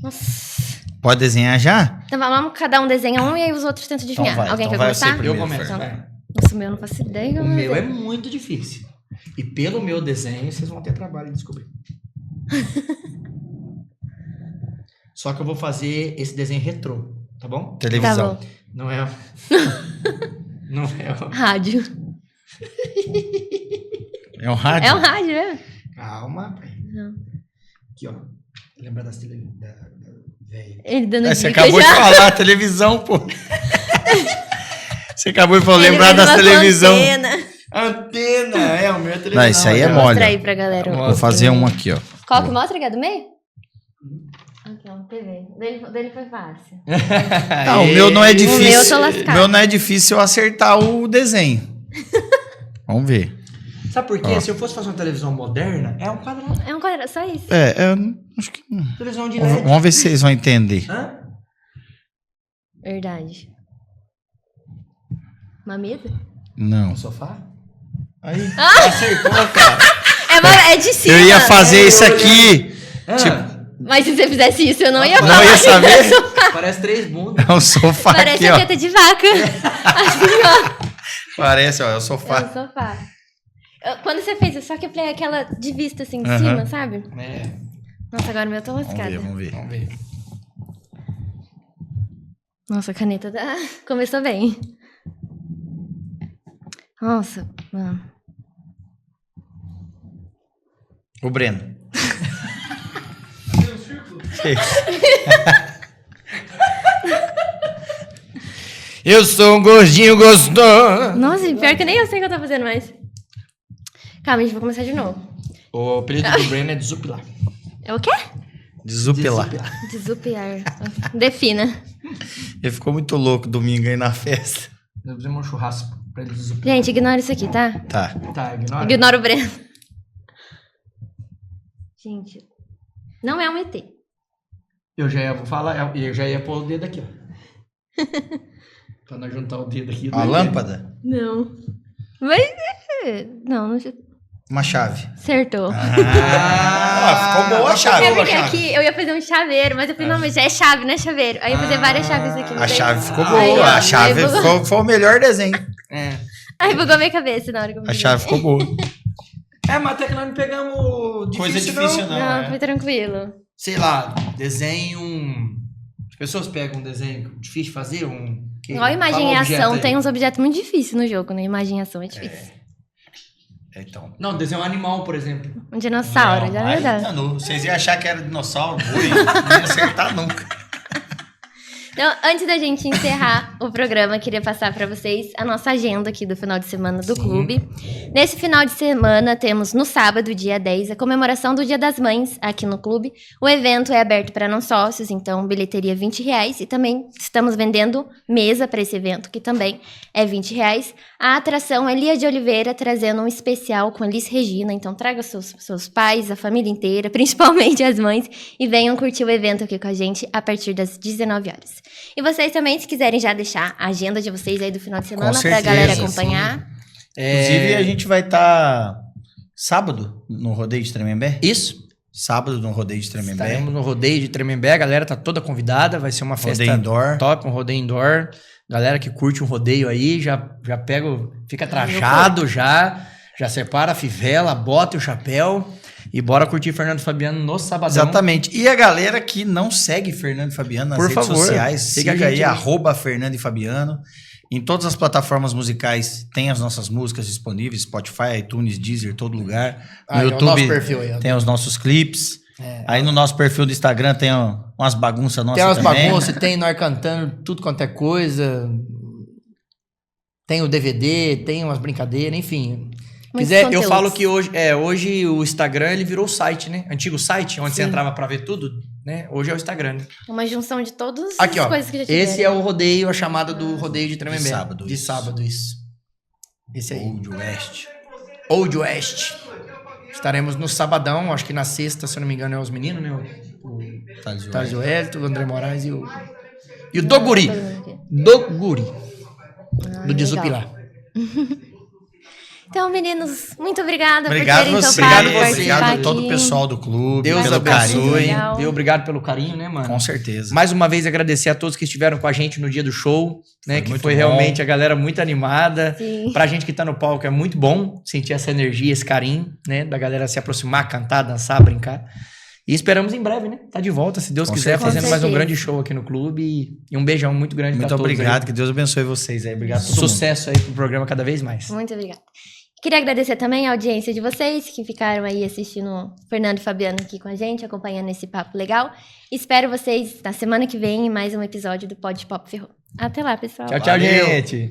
[SPEAKER 1] Nossa.
[SPEAKER 3] Pode desenhar já?
[SPEAKER 1] Então vamos, cada um desenha um e aí os outros tentam adivinhar.
[SPEAKER 3] Então vai,
[SPEAKER 1] Alguém
[SPEAKER 3] então
[SPEAKER 1] quer
[SPEAKER 3] vai você
[SPEAKER 1] começar?
[SPEAKER 3] primeiro,
[SPEAKER 2] Eu começo.
[SPEAKER 1] Então,
[SPEAKER 2] vai.
[SPEAKER 1] nossa, o meu eu não faço ideia.
[SPEAKER 2] O meu é muito difícil. E pelo meu desenho, vocês vão ter trabalho de descobrir. Só que eu vou fazer esse desenho retrô, tá bom?
[SPEAKER 3] Televisão.
[SPEAKER 1] Tá bom.
[SPEAKER 2] Não é... Não é...
[SPEAKER 1] Rádio.
[SPEAKER 3] É um rádio?
[SPEAKER 1] É um rádio, é?
[SPEAKER 2] Calma.
[SPEAKER 1] Não.
[SPEAKER 2] Aqui, ó. Lembra das da velha?
[SPEAKER 1] Ele dando
[SPEAKER 3] Você
[SPEAKER 1] dica
[SPEAKER 3] acabou
[SPEAKER 1] já.
[SPEAKER 3] de falar, televisão, pô. Você acabou de falar,
[SPEAKER 1] Ele
[SPEAKER 3] lembrar
[SPEAKER 1] fez
[SPEAKER 3] das
[SPEAKER 1] uma
[SPEAKER 3] televisão.
[SPEAKER 1] antena.
[SPEAKER 2] Antena! O meu é televisão.
[SPEAKER 3] Não, isso aí é
[SPEAKER 1] Mostra
[SPEAKER 3] mole.
[SPEAKER 1] aí pra galera.
[SPEAKER 3] Vou fazer um aqui, ó.
[SPEAKER 1] Qual que mostra, que é do meio? Aqui, ó, TV. O dele foi fácil.
[SPEAKER 3] Não, o meu não é difícil.
[SPEAKER 1] meu eu tô lascado.
[SPEAKER 3] O meu não é difícil eu acertar o desenho. Vamos ver.
[SPEAKER 2] Sabe por quê? Se eu fosse fazer uma televisão moderna, é um quadrado.
[SPEAKER 1] É um quadrado, só isso.
[SPEAKER 3] Acho que...
[SPEAKER 2] Televisão de LED.
[SPEAKER 3] Vamos ver se vocês vão entender.
[SPEAKER 2] Hã?
[SPEAKER 1] Verdade. Uma mesa?
[SPEAKER 3] Não.
[SPEAKER 2] Um sofá? Aí.
[SPEAKER 1] Ah!
[SPEAKER 2] Acertou, cara.
[SPEAKER 1] É de cima.
[SPEAKER 3] Eu ia fazer isso aqui.
[SPEAKER 2] Ah,
[SPEAKER 1] Mas se você fizesse isso, eu não ia
[SPEAKER 3] Não
[SPEAKER 1] falar.
[SPEAKER 3] ia saber?
[SPEAKER 2] parece 3 bundas.
[SPEAKER 3] É um sofá
[SPEAKER 1] Parece
[SPEAKER 3] aqui,
[SPEAKER 1] a
[SPEAKER 3] ó.
[SPEAKER 1] teta de vaca. Assim, ó.
[SPEAKER 3] Parece, ó, é o
[SPEAKER 1] É
[SPEAKER 3] sofá.
[SPEAKER 1] um sofá. Quando você fez isso, só que eu falei aquela de vista assim de
[SPEAKER 3] Aham.
[SPEAKER 1] cima, sabe?
[SPEAKER 2] É,
[SPEAKER 1] Nossa, agora o meu eu tô lascada.
[SPEAKER 3] Vamos ver.
[SPEAKER 2] vamos ver.
[SPEAKER 1] Nossa, a caneta começou bem. Nossa, mano.
[SPEAKER 3] O Breno.
[SPEAKER 2] Eu sou um gordinho gostoso.
[SPEAKER 1] Nossa, pior que nem eu sei o que eu tô fazendo mais. Calma, a gente vai começar de novo.
[SPEAKER 2] O apelido do Breno é Desupilar.
[SPEAKER 1] É o quê?
[SPEAKER 3] Desupelar.
[SPEAKER 1] Desupiar. Defina.
[SPEAKER 3] Ele ficou muito louco domingo aí na festa.
[SPEAKER 2] Nós fizemos um churrasco pra eles desopilar.
[SPEAKER 1] Gente, ignora isso aqui, tá?
[SPEAKER 3] Tá.
[SPEAKER 2] Tá, ignora.
[SPEAKER 1] Ignora o Breno. Gente, não é um ET.
[SPEAKER 2] Eu já ia falar, eu já ia pôr o dedo aqui, ó. Pra nós juntar o dedo aqui.
[SPEAKER 3] Uma lâmpada?
[SPEAKER 1] Não. Mas... Não.
[SPEAKER 3] Uma chave.
[SPEAKER 1] Acertou.
[SPEAKER 3] Ficou boa a chave.
[SPEAKER 1] É porque aqui eu ia fazer um chaveiro, mas eu falei, não, mas é chave, não é chaveiro. Aí eu ia fazer várias chaves aqui.
[SPEAKER 3] A chave ficou
[SPEAKER 1] Aí,
[SPEAKER 3] boa.
[SPEAKER 1] ó,
[SPEAKER 3] A chave foi o melhor desenho.
[SPEAKER 1] Aí bugou minha cabeça na hora que eu
[SPEAKER 3] A chave ficou boa.
[SPEAKER 2] Mas até que nós não pegamos
[SPEAKER 3] Coisa difícil,
[SPEAKER 1] Não, foi tranquilo.
[SPEAKER 2] Sei lá, desenho. As pessoas pegam um desenho difícil de fazer,
[SPEAKER 1] Igual imagem e ação, tem uns objetos muito difíceis no jogo, né? Imagem e ação é difícil.
[SPEAKER 3] Então.
[SPEAKER 2] Não, desenho um animal, por exemplo.
[SPEAKER 1] Um dinossauro, já é verdade.
[SPEAKER 3] Vocês iam achar que era dinossauro, boi, não ia acertar nunca.
[SPEAKER 1] Então, antes da gente encerrar o programa, queria passar para vocês a nossa agenda aqui do final de semana do clube. Nesse final de semana, temos no sábado, dia 10, a comemoração do Dia das Mães aqui no clube. O evento é aberto para não sócios, então bilheteria R$20. E também estamos vendendo mesa para esse evento, que também é R$20. A atração é Lia de Oliveira, trazendo um especial com Elis Regina. Então traga seus pais, a família inteira, principalmente as mães, e venham curtir o evento aqui com a gente a partir das 19 horas. E vocês também, se quiserem já deixar a agenda de vocês aí do final de semana pra galera acompanhar.
[SPEAKER 3] Inclusive, a gente vai estar sábado no Rodeio de Tremembé.
[SPEAKER 2] Isso.
[SPEAKER 3] Sábado no Rodeio de Tremembé.
[SPEAKER 2] Estaremos no Rodeio de Tremembé, a galera tá toda convidada, vai ser uma festa
[SPEAKER 3] indoor.
[SPEAKER 2] top, um rodeio indoor. Galera que curte um rodeio aí, já pega, fica trajado já separa a fivela, bota o chapéu e bora curtir Fernando Fabiano no sabadão.
[SPEAKER 3] Exatamente. E a galera que não segue Fernando e Fabiano nas redes sociais, siga aí, @Fernando e Fabiano. Em todas as plataformas musicais tem as nossas músicas disponíveis, Spotify, iTunes, Deezer, todo lugar. No YouTube
[SPEAKER 2] o nosso perfil aí,
[SPEAKER 3] tem os nossos clipes. Aí no nosso perfil do Instagram tem umas bagunças nossas também.
[SPEAKER 2] Tem umas bagunças, tem nós cantando tudo quanto é coisa. Tem o DVD, tem umas brincadeiras, enfim. Quiser, eu falo que hoje o Instagram ele virou o site, né? Antigo site, onde você entrava pra ver tudo, né? Hoje é o Instagram. Né?
[SPEAKER 1] Uma junção de todas
[SPEAKER 2] aqui,
[SPEAKER 1] as coisas que já tiveram.
[SPEAKER 2] Esse é o rodeio, a chamada do rodeio de Tremembé.
[SPEAKER 3] De sábado,
[SPEAKER 2] isso. Esse aí.
[SPEAKER 3] Old West.
[SPEAKER 2] Old West. Estaremos no sabadão, acho que na sexta, se eu não me engano, é os meninos, né? O Thales Wellington, o André Moraes e o Doguri. Doguri. Do Desopilar.
[SPEAKER 1] Então, meninos, muito obrigada por terem
[SPEAKER 3] topado
[SPEAKER 1] participar.
[SPEAKER 3] Obrigado a todo o pessoal do clube.
[SPEAKER 2] Deus
[SPEAKER 3] pelo
[SPEAKER 2] abençoe.
[SPEAKER 3] carinho.
[SPEAKER 2] Obrigado pelo carinho, né, mano?
[SPEAKER 3] Com certeza.
[SPEAKER 2] Mais uma vez agradecer a todos que estiveram com a gente no dia do show, né? Que foi
[SPEAKER 3] bom.
[SPEAKER 2] realmente a galera muito animada.
[SPEAKER 1] Sim.
[SPEAKER 2] Pra gente que tá no palco é muito bom sentir essa energia, esse carinho, né? Da galera se aproximar, cantar, dançar, brincar. E esperamos em breve, né? Tá de volta, se Deus quiser, fazendo mais um grande show aqui no clube. E um beijão muito grande pra todos.
[SPEAKER 3] Muito obrigado,
[SPEAKER 2] aí.
[SPEAKER 3] que Deus abençoe vocês aí. Obrigado a todo mundo.
[SPEAKER 2] Sucesso aí pro programa cada vez mais.
[SPEAKER 1] Muito obrigada. Queria agradecer também a audiência de vocês que ficaram aí assistindo o Fernando e Fabiano aqui com a gente, acompanhando esse papo legal. Espero vocês na semana que vem em mais um episódio do Pod Pop Ferrou. Até lá, pessoal.
[SPEAKER 2] Tchau, gente.